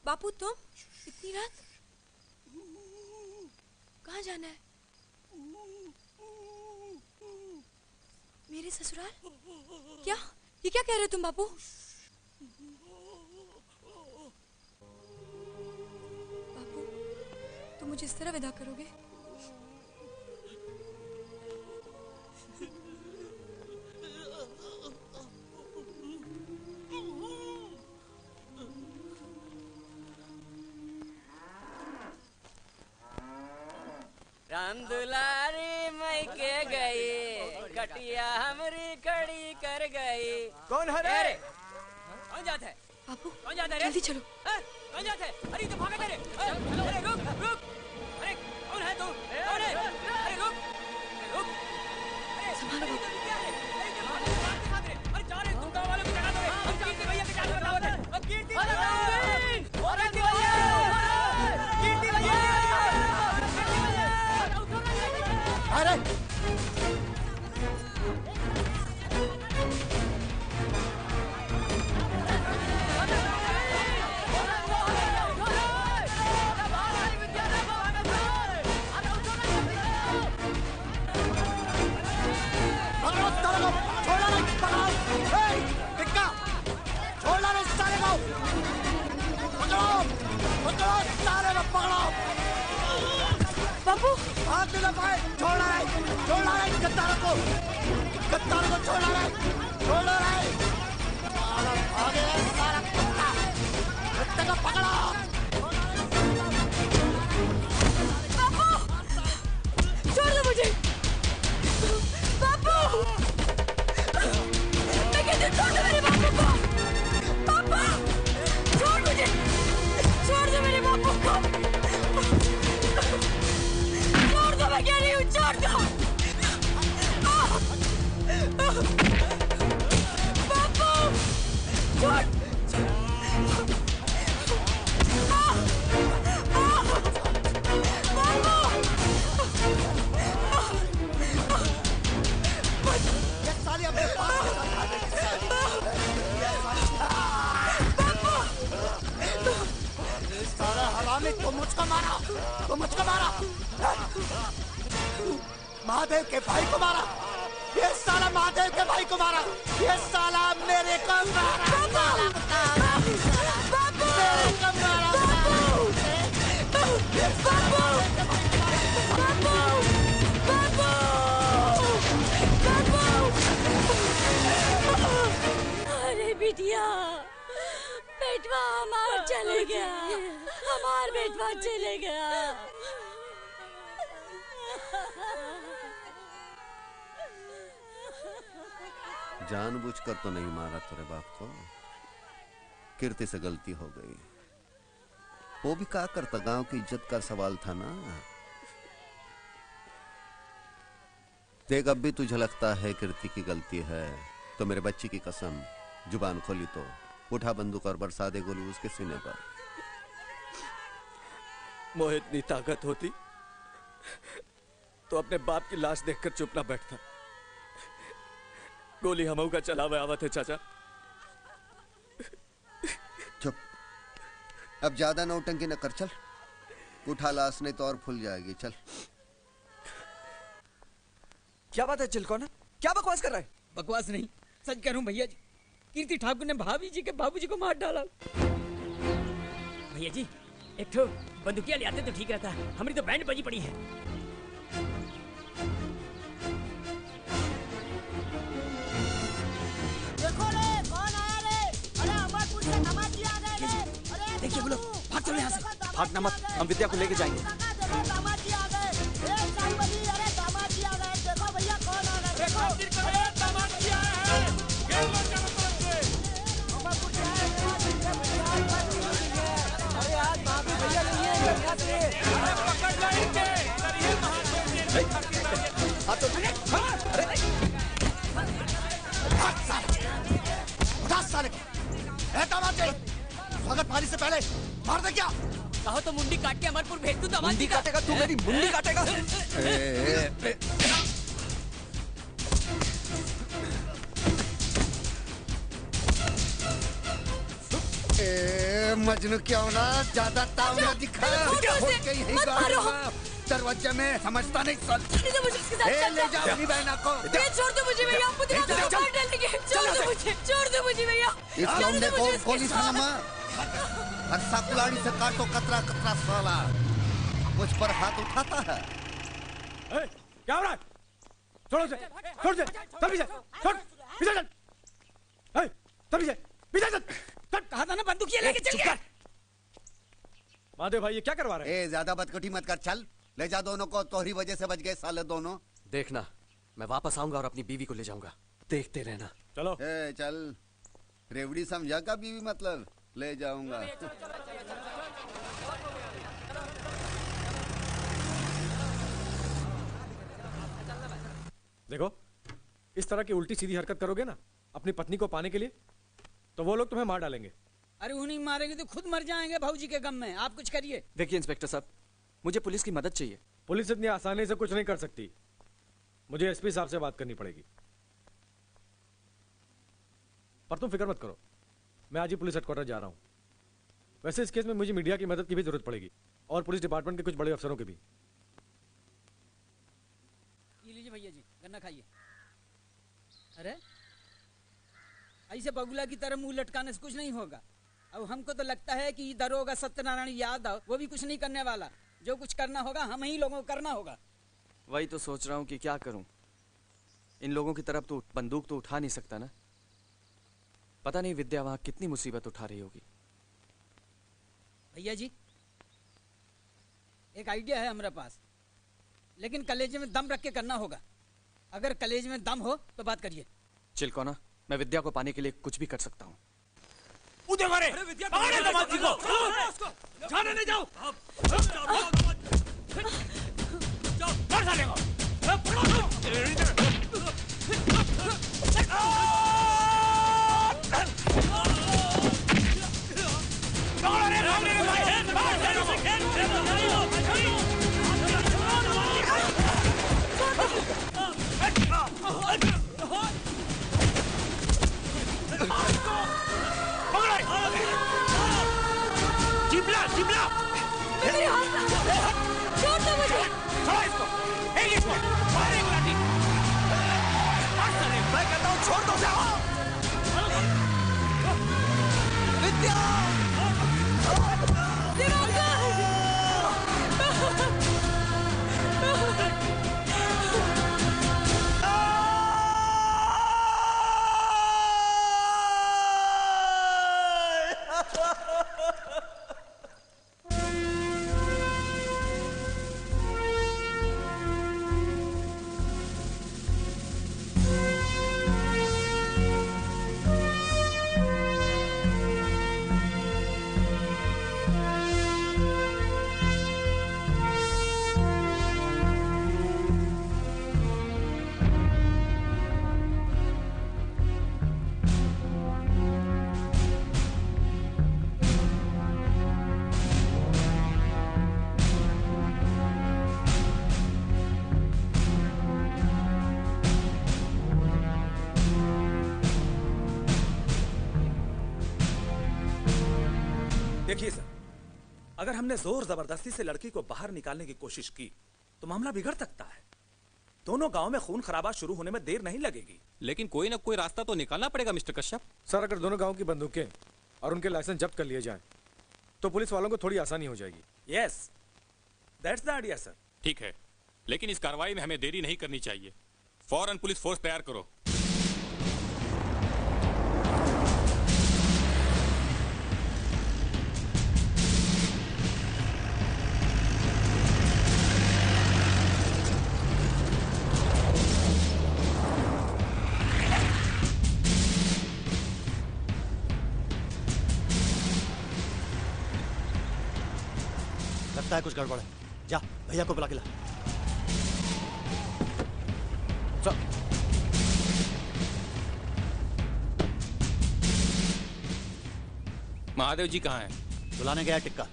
बापू तुम इतनी रात कहाँ जाना है? मेरे ससुराल? क्या ये क्या कह रहे हो तुम बापू? बापू तुम मुझे इस तरह विदा करोगे? राम दुलारी मई के गई, कटिया हमरी खड़ी कर गई। कौन है रे? कौन जाता है? बापू कौन जाता है रे? जल्दी चलो। कौन जाता है? अरे तो भागा तेरे। अरे रुक रुक। अरे कौन है तू? कौन है? अरे रुक रुक। अरे संभालो बापू। क्या है? अरे क्या भाग रे? अरे जा रे, तुम गाँव वालों को जगा दो रे। हम कीर्ति भैया के क्या बताओ रे? अब कीर्ति भैया। कीर्ति भैया। कीर्ति भैया। अरे बापू हाथ न पाए, छोड़ रहा है गद्दारों को छोड़ रहा है। सारा भागे है, सारा कुत्ते को पकड़ो। बापू छोड़ दो मुझे। बापू मैं कहती हूँ छोड़ दो मेरे बापू को। बापू छोड़ मुझे, छोड़ दो मेरे बापू को। छोड़ दो, मैं कह रही हूँ छोड़ दो। बापू छोड़। ये साली अपने पास सारा हरामी, तुम मुझको मारा। महादेव के भाई को मारा। ये साला महादेव के भाई को मारा। ये साला मेरे को मारा। अरे बिटिया, बेटवा हमार चले गया, हमार बेटवा चले गया। जानबूझकर तो नहीं मारा तेरे बाप को, कीर्ति से गलती हो गई। वो भी क्या करता, गांव की इज्जत का सवाल था ना। देख अब भी तुझे लगता है कीर्ति की गलती है तो मेरे बच्ची की कसम, जुबान खोली तो उठा बंदूक और बरसा दे गोली उसके सीने पर। मोहे इतनी ताकत होती तो अपने बाप की लाश देखकर चुप ना बैठता। गोली हमऊ का चलावे आवत है चाचा। चुप, अब ज्यादा नौटंकी न कर, चल उठा लाश नहीं तो और फूल जाएगी। चल। क्या बात है चिलकोना, क्या बकवास कर रहा है? बकवास नहीं, सच कह रहा हूँ भैया जी। कीर्ति ठाकुर ने भाभी जी के बाबूजी को मार डाला। भैया जी एक तो बंदूकिया ले आते तो ठीक रहता, हमारी तो बैंड बजी पड़ी है। देखो रे कौन आया रे? अरे अमरपुर से हमारे देखिए वो लोग, भाग चलो यहाँ से। भागना मत, हम विद्या को लेके जाएंगे। स्वागत पानी से पहले मार दे क्या? कहो तो मुंडी काट के अमरपुर भेज दूं दामाद मुंडी जी का। काटेगा तू, मेरी मुंडी काटेगा। मजनू क्यों ना ज्यादा ताव ना दिखा। दरवाजे में समझता नहीं सल। ले जाओ अपनी बहना को। छोड़ दो मुझे भैया, मुझे मार डालेंगे। छोड़ दो मुझे भैया। इस लौंडे को गोली खाना अच्छा कुलाड़ी से काटो कतरा कतरा साला। मुझ पर हाथ उठाता है। क्या हो रहा है? छोड़ो से, छोड़ दे, तभी से, छोड़, पीछे चल। तभी से, पीछे चल। कहा था ना बंदूकिया लेके चल के। महादेव भाई ये क्या करवा रहे हैं? ज्यादा बदकटी मत कर, चल ले जा दोनों को। तोहरी वजह से बच गए साले दोनों। देखना, मैं वापस आऊंगा और अपनी बीवी को ले जाऊंगा, देखते रहना। चलो। चल, रेवड़ी समझा का बीवी मतलब ले जाऊंगा। देखो, इस तरह की उल्टी सीधी हरकत करोगे ना अपनी पत्नी को पाने के लिए, तो वो लोग तुम्हें मार डालेंगे। अरे उन्हीं मारेंगे तो खुद मर जाएंगे भाऊजी के गम में। आप कुछ करिए। देखिए इंस्पेक्टर साहब, मुझे पुलिस की मदद चाहिए। पुलिस इतनी आसानी से कुछ नहीं कर सकती, मुझे एसपी साहब से बात करनी पड़ेगी। पर तुम फिक्र मत करो, मैं आज ही पुलिस हेडक्वार्टर जा रहा हूं। वैसे इस केस में मुझे मीडिया की मदद की भी जरूरत पड़ेगी और पुलिस डिपार्टमेंट के कुछ बड़े अफसरों की भी। ये लीजिए भैया जी, गन्ना खाइए। अरे ऐसे बगुला की तरह मुंह लटकाने से कुछ नहीं होगा। अब हमको तो लगता है कि दरोगा सत्यनारायण यादव वो भी कुछ नहीं करने वाला। जो कुछ करना होगा हम ही लोगों को करना होगा। वही तो सोच रहा हूँ कि क्या करूं। इन लोगों की तरफ तो बंदूक तो उठा नहीं सकता ना। पता नहीं विद्या वहां कितनी मुसीबत उठा रही होगी। भैया जी, एक आइडिया है हमारे पास, लेकिन कलेजे में दम रख के करना होगा। अगर कलेजे में दम हो तो बात करिए। चिलकोना, मैं विद्या को पाने के लिए कुछ भी कर सकता हूँ। उधर मारे, मारे दामाद जी को। जाने नहीं जाओ। जाओ, मार साले को। जिबला, जिबला। छोड़ दो मुझे। छोड़ो इसको, इसको, मारे गुलाटी। मैं कहता हूँ छोड़ दो उसे। विद्या! देखिए सर, अगर हमने जोर जबरदस्ती से लड़की को बाहर निकालने की कोशिश की तो मामला बिगड़ सकता है। दोनों गांव में खून खराबा शुरू होने में देर नहीं लगेगी। लेकिन कोई ना कोई रास्ता तो निकालना पड़ेगा मिस्टर कश्यप। सर, अगर दोनों गांव की बंदूकें और उनके लाइसेंस जब्त कर लिए जाएं, तो पुलिस वालों को थोड़ी आसानी हो जाएगी। Yes, that's the idea sir. ठीक है, लेकिन इस कार्रवाई में हमें देरी नहीं करनी चाहिए। फौरन पुलिस फोर्स तैयार करो। लगता है कुछ गड़बड़ है। जा भैया को बुला के ला। महादेव जी कहाँ हैं? बुलाने गया टिक्का।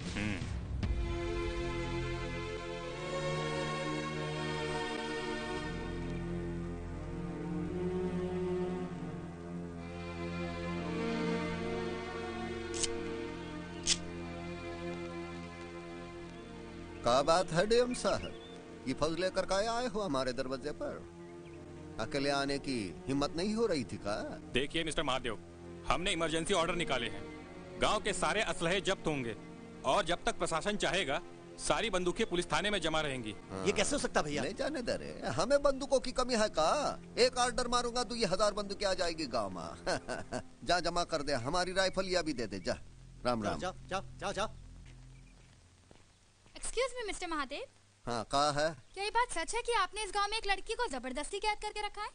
क्या बात है डीएम साहब, ये फौज लेकर का आए हो हमारे दरवाजे पर? अकेले आने की हिम्मत नहीं हो रही थी का? देखिए मिस्टर महादेव, हमने इमरजेंसी ऑर्डर निकाले हैं। गांव के सारे असलहे जब्त होंगे और जब तक प्रशासन चाहेगा सारी बंदूकें पुलिस थाने में जमा रहेंगी। ये कैसे हो सकता भैया? नहीं जाने दे रहे, हमें बंदूकों की कमी है का? एक ऑर्डर मारूंगा तो ये 1000 बंदूकें आ जाएगी गांव में। जा जमा कर दे, हमारी राइफल या भी दे दे। जा राम राम। जाओ जाओ जाओ जाओ। Excuse me mister Mahadev. हाँ कहा है? क्या ये बात सच है कि आपने इस गांव में एक लड़की को जबरदस्ती कैद करके रखा है?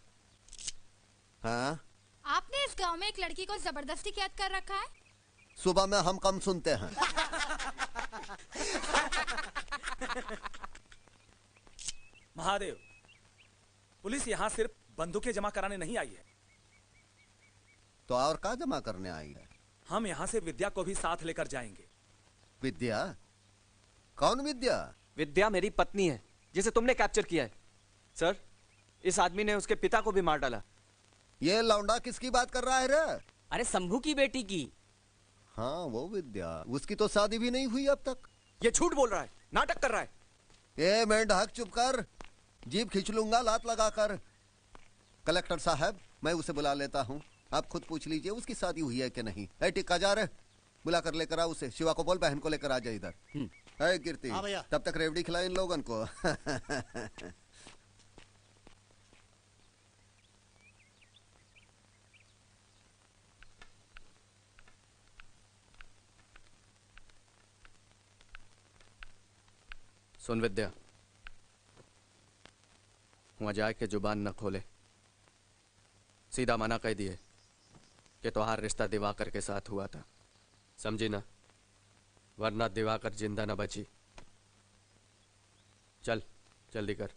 हाँ? आपने इस गांव में एक लड़की को जबरदस्ती कैद कर रखा है? सुबह में हम कम सुनते हैं। महादेव, पुलिस यहाँ सिर्फ बंदूकें जमा कराने नहीं आई है। तो और क्या जमा करने आई है? हम यहाँ से विद्या को भी साथ लेकर जाएंगे। विद्या? कौन विद्या? विद्या मेरी पत्नी है जिसे तुमने कैप्चर किया है। सर, इस आदमी ने उसके पिता को भी मार डाला। ये लौंडा किसकी बात कर रहा है रे? अरे शंभू की बेटी की। हाँ वो विद्या, उसकी तो शादी भी नहीं हुई अब तक। ये झूठ बोल रहा है, नाटक कर रहा है। ए मेंढक चुप कर, जीभ खींच लूंगा लात लगाकर। कलेक्टर साहब, मैं उसे बुला लेता हूँ, आप खुद पूछ लीजिए उसकी शादी हुई है कि नहीं। ए टिक्का जा रहे, बुला कर लेकर आ उसे। शिवा को बोल बहन को लेकर आ जाए इधर। है कीर्ति, तब तक रेवड़ी खिला इन लोगन को। सुन विद्या, वहां जाके जुबान न खोले, सीधा मना कह दिए कि तुम्हारा रिश्ता दिवाकर के साथ हुआ था, समझी ना? वरना दिवाकर जिंदा न बची। चल जल्दी कर।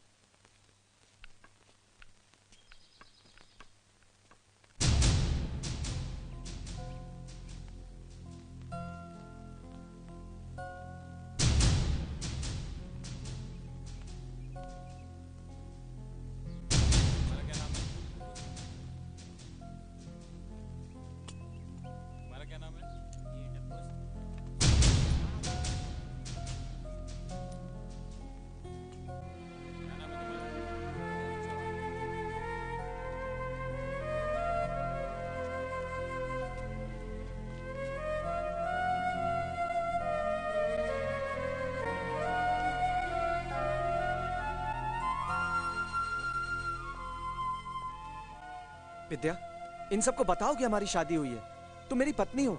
विद्या, इन सबको बताओ कि हमारी शादी हुई है, तुम मेरी पत्नी हो।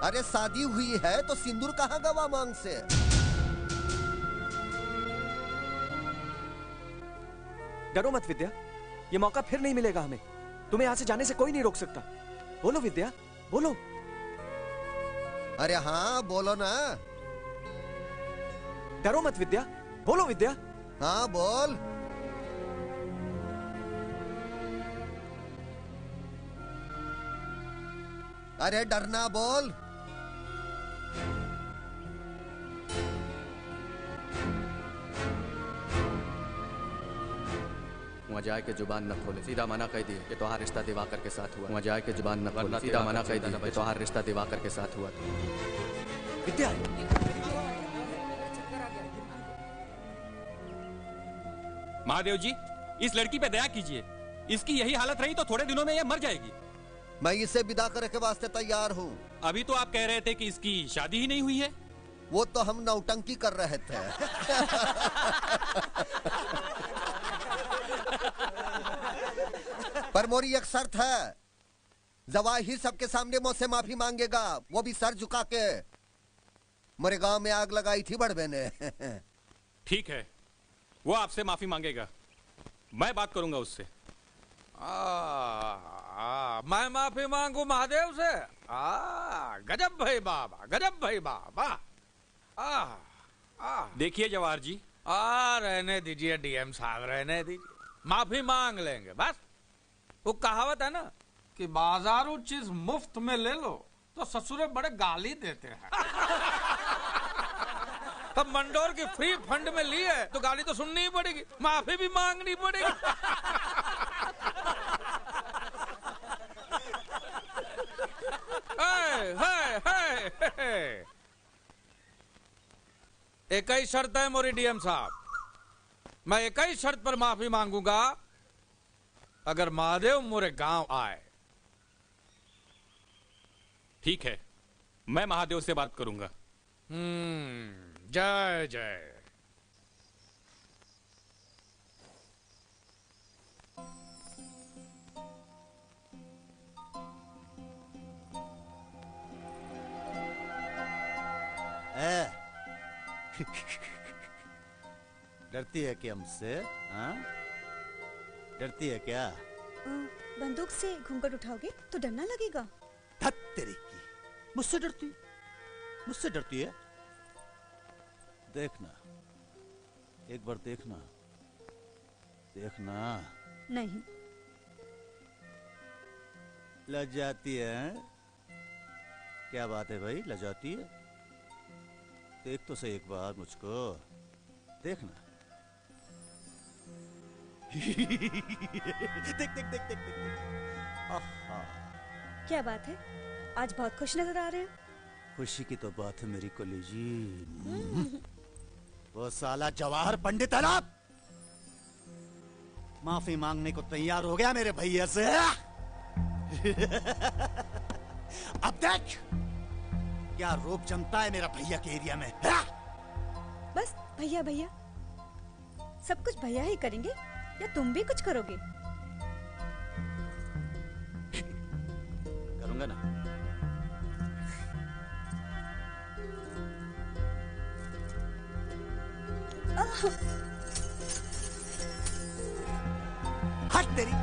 अरे शादी हुई है तो सिंदूर कहाँ गवा मांग से? डरो मत विद्या, ये मौका फिर नहीं मिलेगा हमें। तुम्हें यहाँ से जाने से कोई नहीं रोक सकता। बोलो विद्या, बोलो। अरे हाँ बोलो ना। डरो मत विद्या, बोलो विद्या। हाँ बोल। अरे डरना बोल। वहाँ जाए के जुबान न खोले, सीधा मना कह दिए कि तुम्हारा रिश्ता दिवाकर के साथ हुआ। वहाँ जाए के जुबान न खोले, सीधा मना कह दिए कि तुम्हारा रिश्ता दिवाकर के साथ हुआ। विद्या, महादेव जी, इस लड़की पे दया कीजिए। इसकी यही हालत रही तो थोड़े दिनों में यह मर जाएगी। मैं इसे विदा करने के वास्ते तैयार हूँ। अभी तो आप कह रहे थे कि इसकी शादी ही नहीं हुई है। वो तो हम नौटंकी कर रहे थे। पर मोरी एक शर्त है, जवाहिर सबके सामने मुझसे माफी मांगेगा, वो भी सर झुका के। मेरे गांव में आग लगाई थी बड़बे ने। ठीक है, वो आपसे माफी मांगेगा, मैं बात करूंगा उससे। मैं माफी मांगू महादेव से? गजब भाई बाबा, गजब भाई बाबा। देखिए जवाहर जी, रहने दीजिए डीएम साहब, रहने दीजिए, माफी मांग लेंगे बस। वो कहावत है ना कि बाजारू चीज मुफ्त में ले लो तो ससुरे बड़े गाली देते हैं। अब मंडोर की फ्री फंड में ली है तो गाली तो सुननी ही पड़ेगी, माफी भी मांगनी पड़ेगी। एक ही शर्त है मोरी डीएम साहब, मैं एक ही शर्त पर माफी मांगूंगा, अगर महादेव मोरे गांव आए। ठीक है, मैं महादेव से बात करूंगा। जय जय। डरती है क्या हमसे? हाँ? डरती है क्या? बंदूक से घूंघट उठाओगे तो डर ना लगेगा? धत तेरी की, मुझसे डरती? मुझसे डरती है? देखना, एक बार देखना, देखना। नहीं। लजाती है? क्या बात है भाई, लजाती है? देख तो सही एक बार मुझको, देखना। देख देख देख देख देख। आहा। क्या बात है, आज बहुत खुश नजर आ रहे हो। खुशी की तो बात है मेरी कलेजी। वो साला जवाहर पंडित है ना, माफी मांगने को तैयार हो गया मेरे भैया से। अब देख क्या रोप जमता है मेरा भैया के एरिया में। बस भैया भैया, सब कुछ भैया ही करेंगे या तुम भी कुछ करोगे? करूंगा ना। हट तेरी।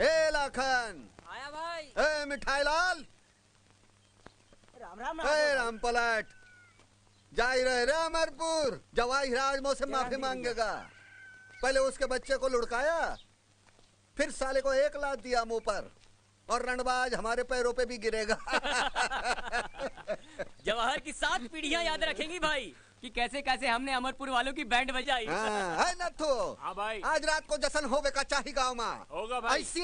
ए लाखन, आया भाई। ए मिठाई लाल, राम राम ए राम पलट, जा ही रहे रे अमरपुर। जवाहिराज मुझ से माफी मांगेगा। पहले उसके बच्चे को लुढ़काया, फिर साले को एक लात दिया मुंह पर, और रणबाज हमारे पैरों पे भी गिरेगा। जवाहर की 7 पीढ़ियां याद रखेंगी भाई कि कैसे कैसे हमने अमरपुर वालों की बैंड बजाई। है नथु। हाँ भाई। आज रात को जश्न होवे का चाही गाँव में। होगा भाई। ऐसी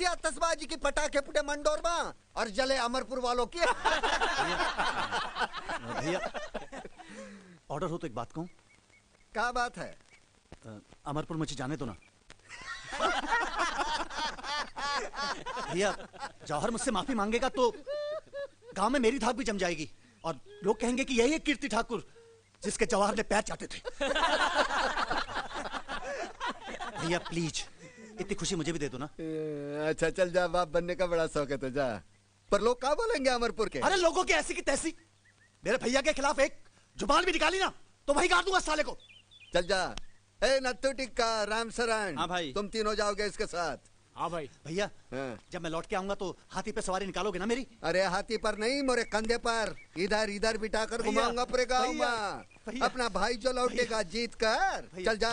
आतशबाजी की पटाखे फुटे मंडोर में और जले अमरपुर वालों की। भैया ऑर्डर हो तो एक बात कहूँ। क्या बात है? अमरपुर मुझे जाने दो ना। भैया जौहर मुझसे माफी मांगेगा तो गांव में मेरी धाक भी जम जाएगी और लोग कहेंगे कि यही है कीर्ति ठाकुर जिसके जवाहर ने पैर चाटे थे। भैया प्लीज इतनी खुशी मुझे भी दे दो ना। अच्छा चल जा, बाप बनने का बड़ा शौक है तो जा। पर लोग क्या बोलेंगे अमरपुर के? अरे लोगों की ऐसी की तैसी। मेरे भैया के खिलाफ एक जुबान भी निकाली ना तो वही गाड़ दूंगा साले को। चल जा। ए नत्थु टिक्का, राम शरण। हाँ भाई। तुम तीनों जाओगे इसके साथ। हाँ भाई। भैया जब मैं लौट के आऊंगा तो हाथी पे सवारी निकालोगे ना मेरी? अरे हाथी पर नहीं, मोरे कंधे पर इधर इधर बिठा कर घुमाऊंगा पूरे गाँव में। अपना भाई जो लौटेगा जीत कर। चल जा,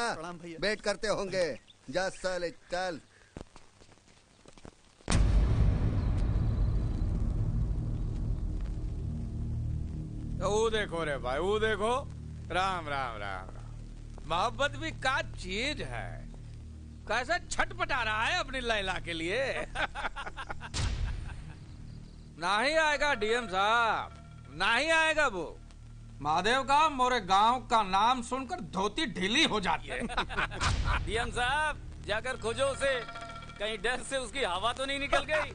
वेट करते होंगे। जा साले चल। वो देखो रे भाई, वो देखो। राम राम राम राम। मोहब्बत भी का चीज है, कैसे छटपटा रहा है अपनी लैला के लिए। नहीं आएगा डीएम साहब, नहीं आएगा वो। महादेव का मोरे गांव का नाम सुनकर धोती ढीली हो जाती है। डीएम साहब जाकर खोजो उसे, कहीं डर से उसकी हवा तो नहीं निकल गई,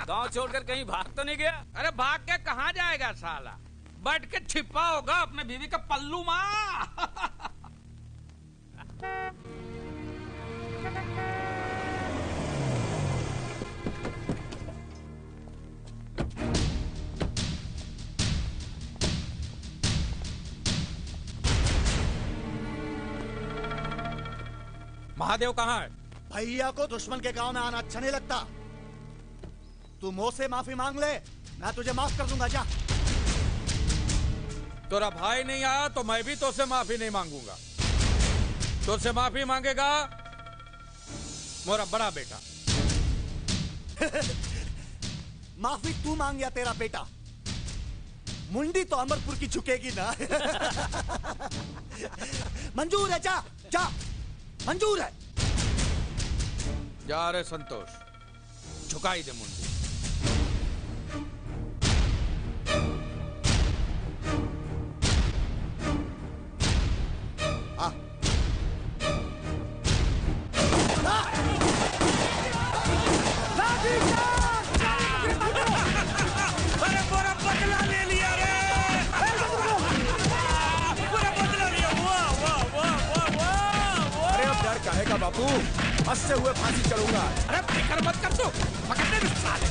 गांव छोड़कर कहीं भाग तो नहीं गया। अरे भाग के कहाँ जाएगा साला, बैठ के छिपा होगा अपने बीवी का पल्लू माँ। महादेव कहाँ है? भैया को दुश्मन के गांव में आना अच्छा नहीं लगता। तू मुंह से माफी मांग ले, मैं तुझे माफ कर दूंगा। जा तोरा भाई नहीं आया तो मैं भी तुझसे माफी नहीं मांगूंगा। तुझसे माफी मांगेगा मोरा बड़ा बेटा। माफी तू मांग या तेरा बेटा, मुंडी तो अमरपुर की झुकेगी ना। मंजूर है, जा जा, मंजूर है। जा रे संतोष, झुकाई दे मुंडी। बापू, हंसते हुए फांसी चढ़ूंगा। अरे फिक्र मत कर तू, पकड़ने दे साले।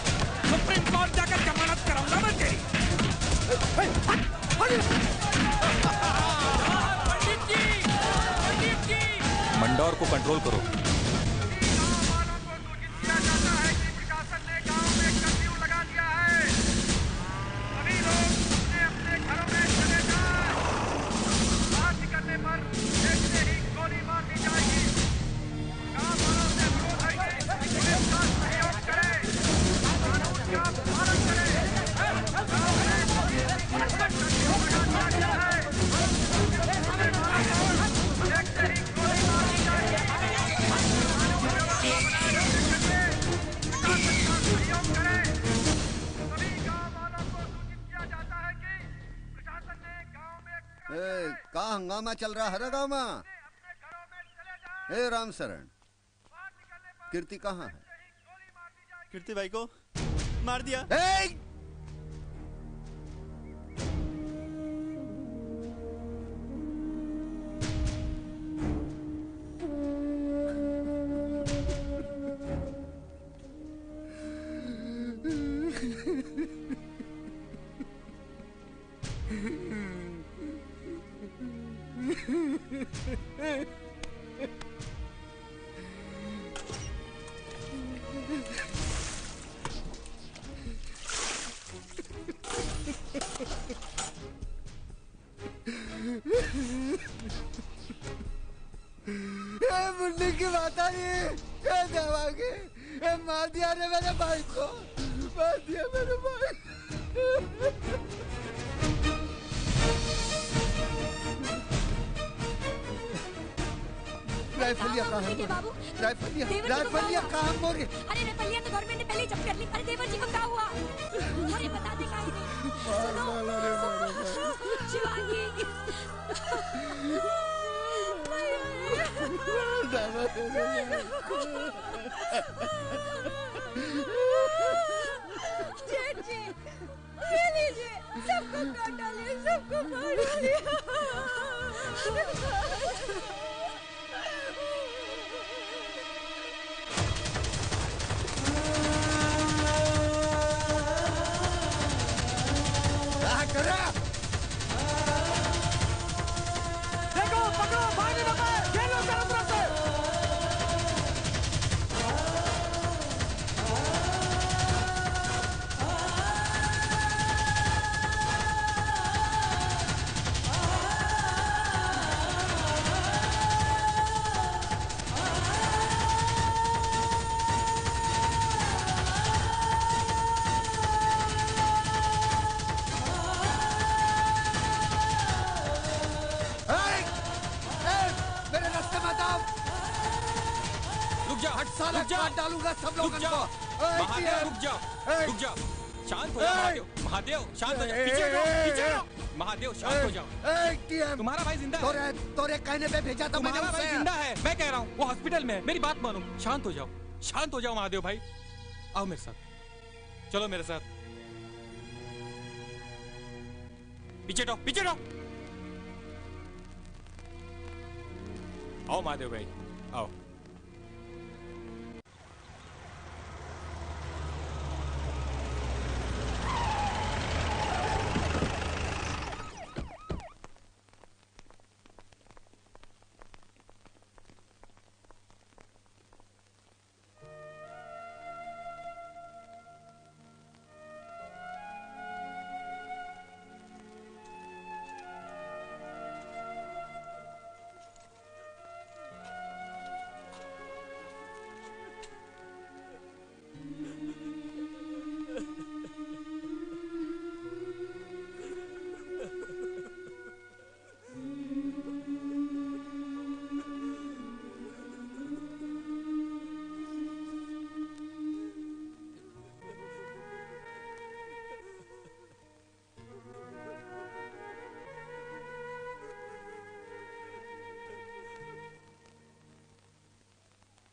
सुप्रीम कोर्ट जाकर जमानत कराऊंगा मैं तेरी। पंडित जी, मंडौर को कंट्रोल करो। कहाँ हंगामा चल रहा है गाँव में? ए राम शरण, कीर्ति कहाँ है? कीर्ति भाई को मार दिया। मुन्नी की बात आ रही, मार दिया रे मेरे भाई को, मार दिया मेरे भाई। राइफलिया कहाँ है? राइफलिया कहाँ मोरे? अरे राइफलिया तो गवर्नमेंट ने पहले ही जब्त कर ली। अरे देवर जी को क्या हुआ? अरे बता दे काहे नहीं? शिवांगी, जेठ जी, ये लीजिए, सबको काट डालिए, सबको मार डालिए। देखो, पकड़ो, भाई पकड़ो, ये लो चारों तरफ से। डालूंगा सब लोगों को। महादेव रुक जाओ, रुक जाओ, शांत हो जाओ महादेव, महादेव शांत हो जाओ, पीछे हटो, पीछे हटो, महादेव शांत हो जाओ। तुम्हारा भाई जिंदा है। तोरे कहने पे भेजा था मैंने तुम्हारा भाई जिंदा है, मैं कह रहा हूँ, वो हॉस्पिटल में है, मेरी बात मानो, शांत हो जाओ, शांत हो जाओ महादेव भाई, आओ मेरे साथ, चलो मेरे साथ, पीछे हटो, पीछे हटो, आओ महादेव भाई, आओ।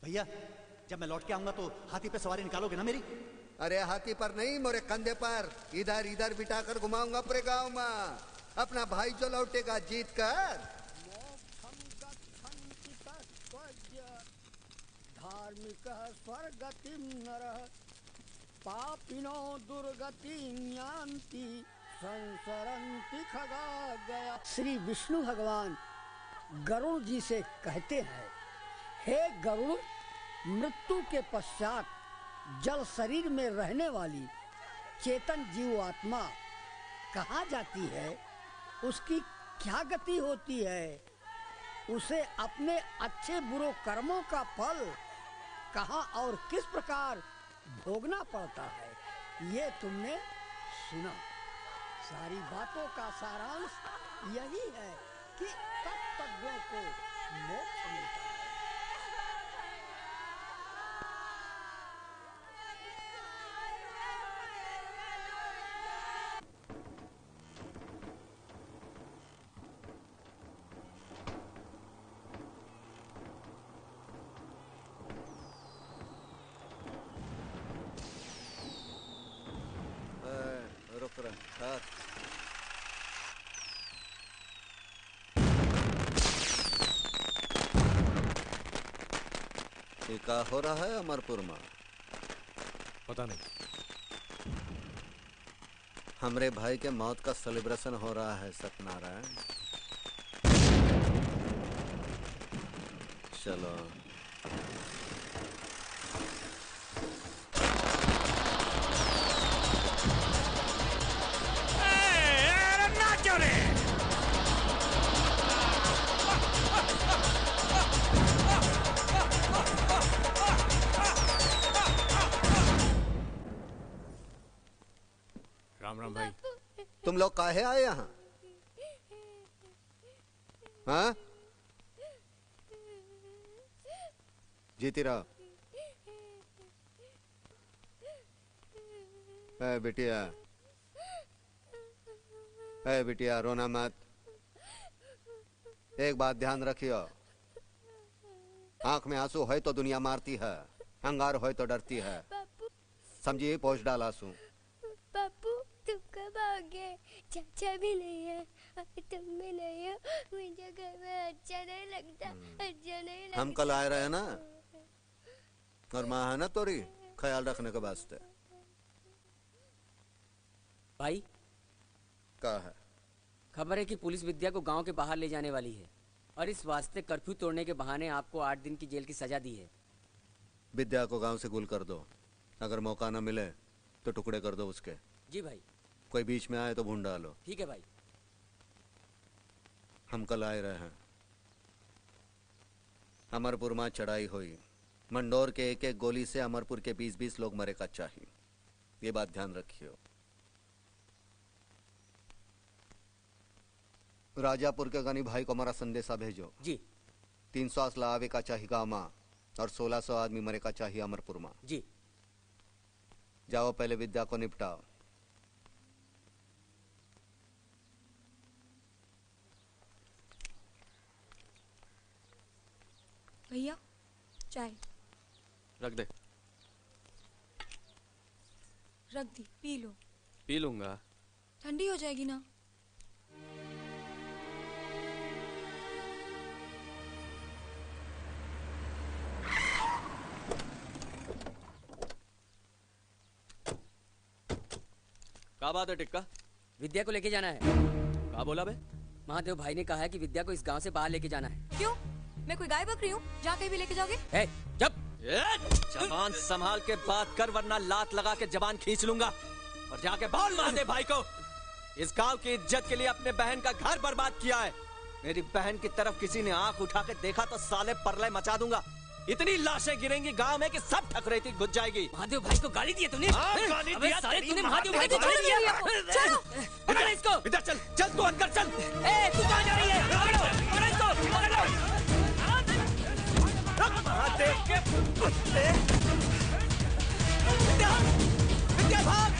भैया जब मैं लौट के आऊंगा तो हाथी पे सवारी निकालोगे ना मेरी? अरे हाथी पर नहीं, मोरे कंधे पर इधर इधर बिठा कर घुमाऊंगा पूरे गांव में। अपना भाई जो लौटेगा जीत कर। धार्मिक स्वर्गतिम नरः पापिनो दुर्गतिं यान्ति संसरन्ति खगागया। श्री विष्णु भगवान गरुड़ जी से कहते हैं, हे गरुड़, मृत्यु के पश्चात जल शरीर में रहने वाली चेतन जीव आत्मा कहाँ जाती है, उसकी क्या गति होती है, उसे अपने अच्छे बुरे कर्मों का फल कहाँ और किस प्रकार भोगना पड़ता है, ये तुमने सुना। सारी बातों का सारांश यही है कि तत्वज्ञों को मोक्ष मिलता है। रुक रहा। क्या हो रहा है अमरपुर में? पता नहीं। हमरे भाई के मौत का सेलिब्रेशन हो रहा है सत्यनारायण। चलो नाचो रे। राम राम भाई। तुम लोग काहे आए यहाँ? हाँ? जीती रहो। बिटिया, बिटिया रोना मत। एक बात ध्यान रखियो, आंख में आंसू है तो दुनिया मारती है, अंगार हो तो डरती है। समझिए, पोंछ डाल आंसू। बापू तुम कब आओगे? चाचा भी नहीं है, तुम भी नहीं हो, मुझे घर में अच्छा नहीं लगता, अच्छा नहीं लगता। हम कल आए रहे ना, और माँ है ना तोरी, ख्याल रखने के वास्ते। भाई क्या है? खबर है कि पुलिस विद्या को गांव के बाहर ले जाने वाली है, और इस वास्ते कर्फ्यू तोड़ने के बहाने आपको 8 दिन की जेल की सजा दी है। विद्या को गांव से गुल कर दो, अगर मौका न मिले तो टुकड़े कर दो उसके। जी भाई। कोई बीच में आए तो भून डालो। ठीक है भाई। हम कल आए रहे हैं। अमरपुर में चढ़ाई हुई, मंडोर के एक एक गोली से अमरपुर के 20-20 लोग मरे का चाहिए, ये बात ध्यान रखियो। राजापुर के गनी भाई को हमारा संदेशा भेजो। जी। 300 असला आवे का चाहिए गाँव में, और 1600 आदमी मरे का चाहिए अमरपुर में। जी। जाओ पहले विद्या को निपटाओ। भैया चाय रख दे। रख दी, पी लो। पी लूंगा। ठंडी हो जाएगी ना। क्या बात है टिक्का? विद्या को लेके जाना है। क्या बोला बे? महादेव भाई ने कहा है कि विद्या को इस गांव से बाहर लेके जाना है। क्यों? मैं कोई गाय बकरी हूँ जहाँ कहीं भी लेके जाओगे? जब जबान संभाल के बात कर, वरना लात लगा के जबान खींच लूंगा। और जाके बोल महादेव भाई को, इस गांव की इज्जत के लिए अपने बहन का घर बर्बाद किया है। मेरी बहन की तरफ किसी ने आंख उठा के देखा तो साले परले मचा दूंगा। इतनी लाशें गिरेंगी गांव में कि सब ठकरेती घुस जाएगी। महादेव भाई को गाली दी है तूने? गाली अबे दिया साले, तेरी तूने माँ महादेव को भाई को गाली दिया। चलो पकड़ इसको। इधर चल, चल तू अंदर चल। तू कहाँ जा रही है? पकड़ो, पकड़ो इसको, पकड़ लो। महादेव के कुत्ते। विद्या, विद्या भाग,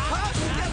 भाग विद्या।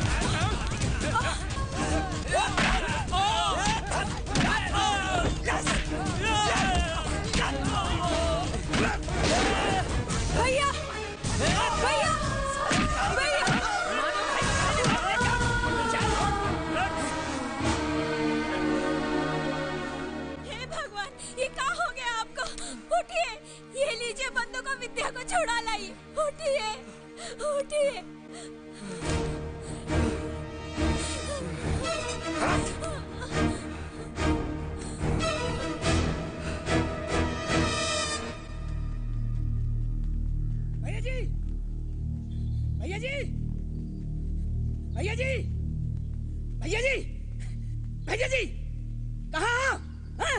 भैया जी, भैया जी, भैया जी, कहाँ? हाँ?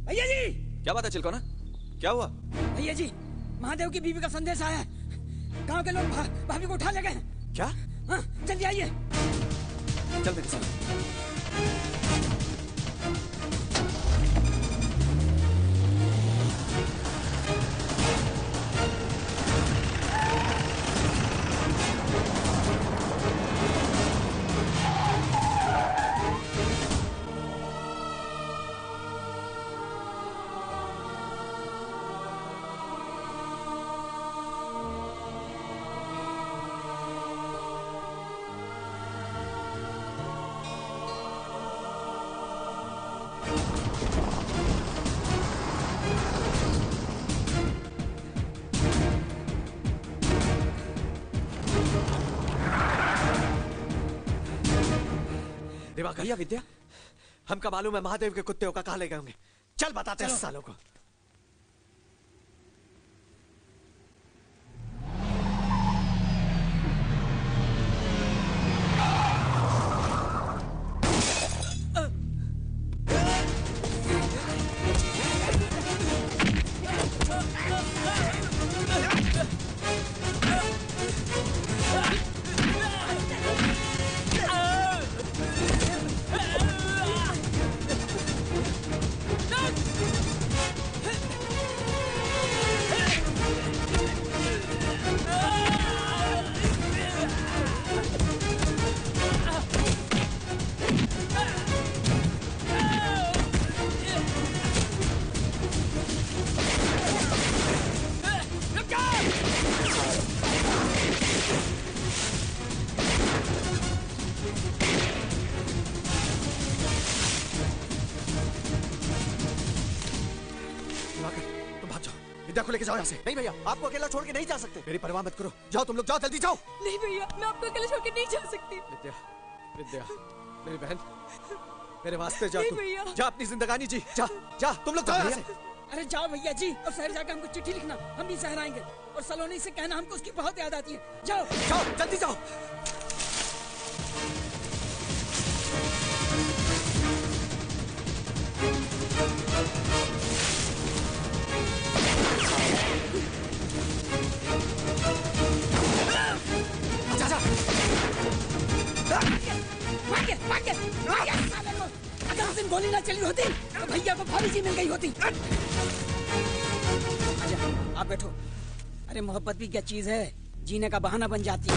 भैया जी, क्या बात है चिलकोना? क्या हुआ? भैया जी, महादेव की बीवी का संदेश आया है। गांव के लोग भाभी को उठा ले गए। क्या? हाँ, जल्दी आइए। चल मेरे साथ। भैया विद्या, हमका मालूम है महादेव के कुत्ते का कहाँ ले गए होंगे। चल बताते हैं सालों को। को लेके जाओ यहाँ से। नहीं भैया, आपको अकेला छोड़ के नहीं जा सकते। मेरी परवाह मत करो, जाओ तुम लोग, जाओ जल्दी जाओ। नहीं भैया, मैं आपको अकेले छोड़ के नहीं जा सकती। विद्या, विद्या, मेरी बहन, मेरे वास्ते जा तू। जा अपनी जिंदगानी जी, जा, जा, तुम लोग जाओ यहाँ से। अरे जाओ भैया जी, और शहर जाकर हमको चिट्ठी लिखना, हम भी शहर आएंगे। और सलोनी से कहना हमको उसकी बहुत याद आती है। जाओ जाओ, जल्दी जाओ। अगर उस दिन गोली ना चली होती तो भैया को भाभी जी मिल गई होती। आजा, आप बैठो। अरे मोहब्बत भी क्या चीज है, जीने का बहाना बन जाती है।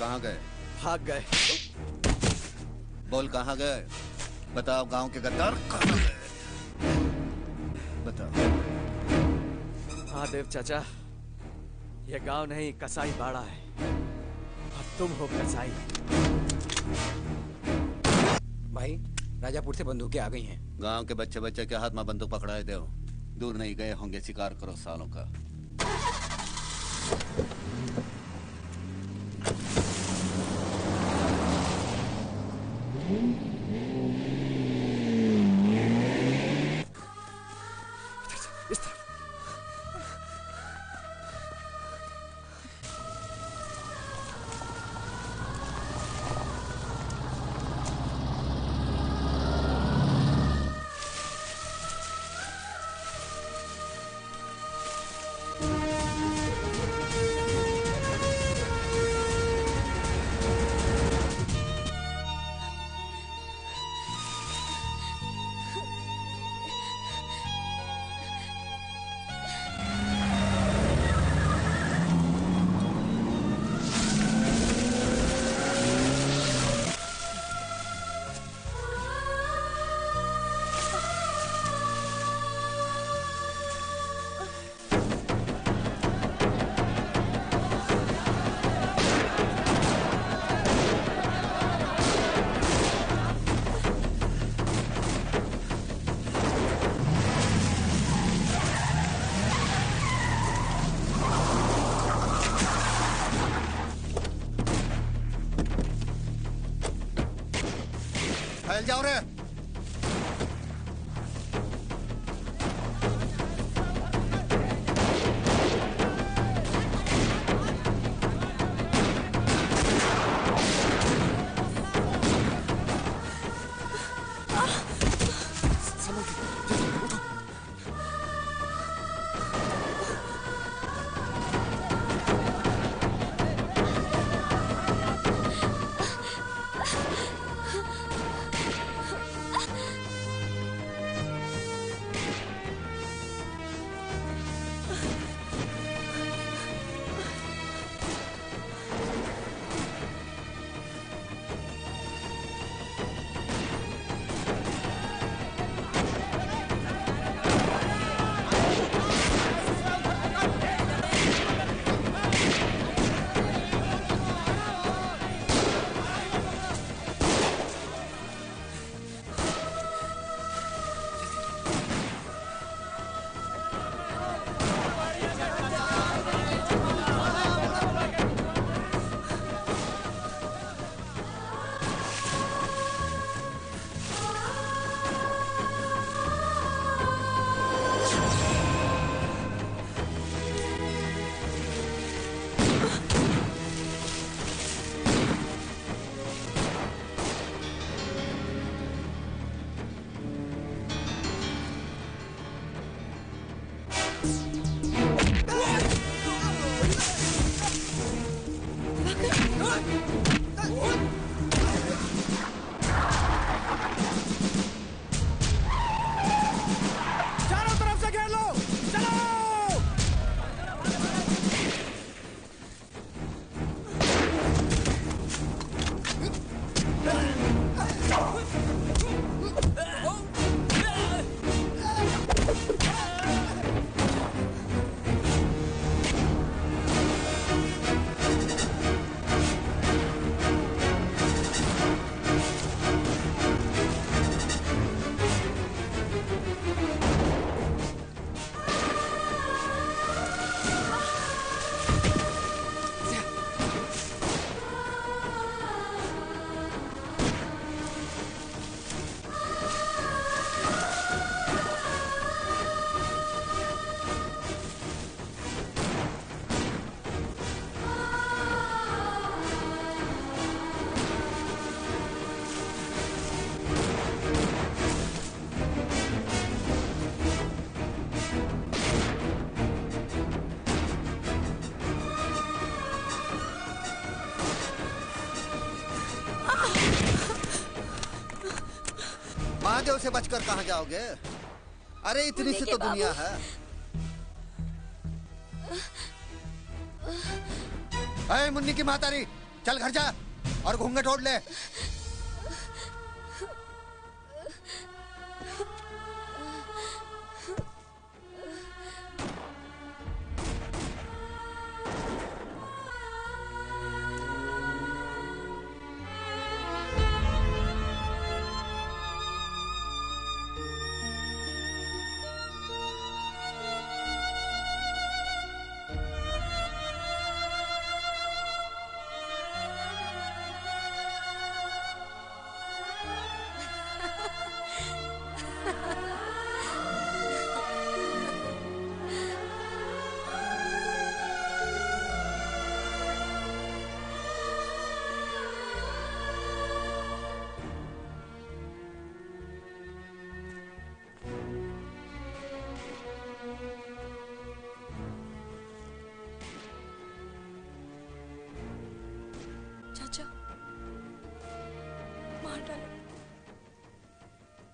कहाँ गए? भाग गए। बोल कहाँ गए? बताओ, गांव के गद्दार कहाँ गए? बताओ। महादेव चाचा, ये गांव नहीं कसाई बाड़ा है, और तुम हो कसाई। भाई, राजापुर से बंदूकें आ गई हैं। गांव के बच्चे बच्चे के हाथ में बंदूक पकड़ाए दो, दूर नहीं गए होंगे शिकार करो सालों का। इस तरफ। फैल जाओ रे। महादेव से बचकर कहाँ जाओगे? अरे इतनी सी तो दुनिया है। अरे मुन्नी की मातारी, चल घर जा और घूंघट ओढ़ ले।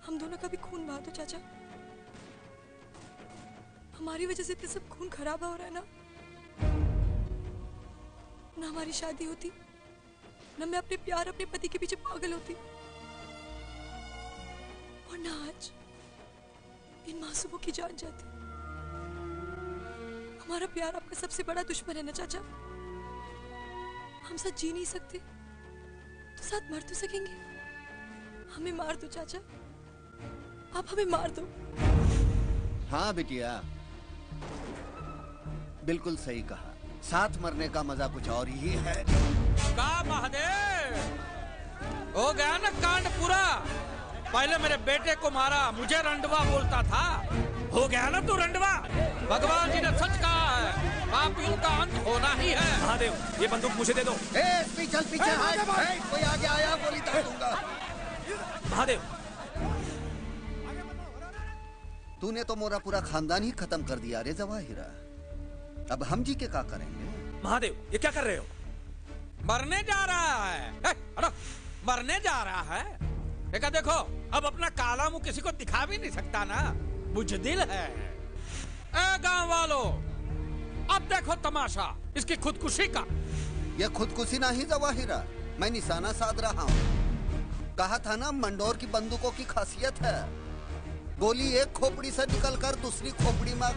हम दोनों का भी खून बहा दो चाचा। हमारी वजह से इतने सब खून खराब हो रहा है ना हमारी शादी होती, ना मैं अपने प्यार अपने पति के पीछे पागल होती, और ना आज इन मासूमों की जान जाती। हमारा प्यार आपका सबसे बड़ा दुश्मन है ना चाचा। हम साथ जी नहीं सकते तो साथ मर तो सकेंगे। हमें मार दो चाचा, आप हमें मार दो। हाँ बिटिया, बिल्कुल सही कहा। साथ मरने का मजा कुछ और ही है। का महादेव, हो गया ना कांड पूरा। पहले मेरे बेटे को मारा, मुझे रंडवा बोलता था। हो गया ना तू रंडवा। भगवान जी ने सच कहा है, पापियों का अंत होना ही है। महादेव, ये बंदूक मुझे दे दो। चल पीछे हट, कोई आगे आया गोली दाग दूंगा। महादेव, तूने तो मोरा पूरा खानदान ही खत्म कर दिया रे जवाहिरा। अब हम जी के क्या करेंगे? महादेव, ये क्या कर रहे हो? मरने जा रहा है। मरने जा रहा है। देखा देखो, अब अपना काला मुंह किसी को दिखा भी नहीं सकता ना, बुजदिल है। ए गांव वालों, अब देखो तमाशा इसकी खुदकुशी का। ये खुदकुशी नहीं जवाहिरा, मैं निशाना साध रहा हूँ। कहा था ना, मंडोर की बंदूकों की खासियत है, गोली एक खोपड़ी से निकलकर दूसरी खोपड़ी में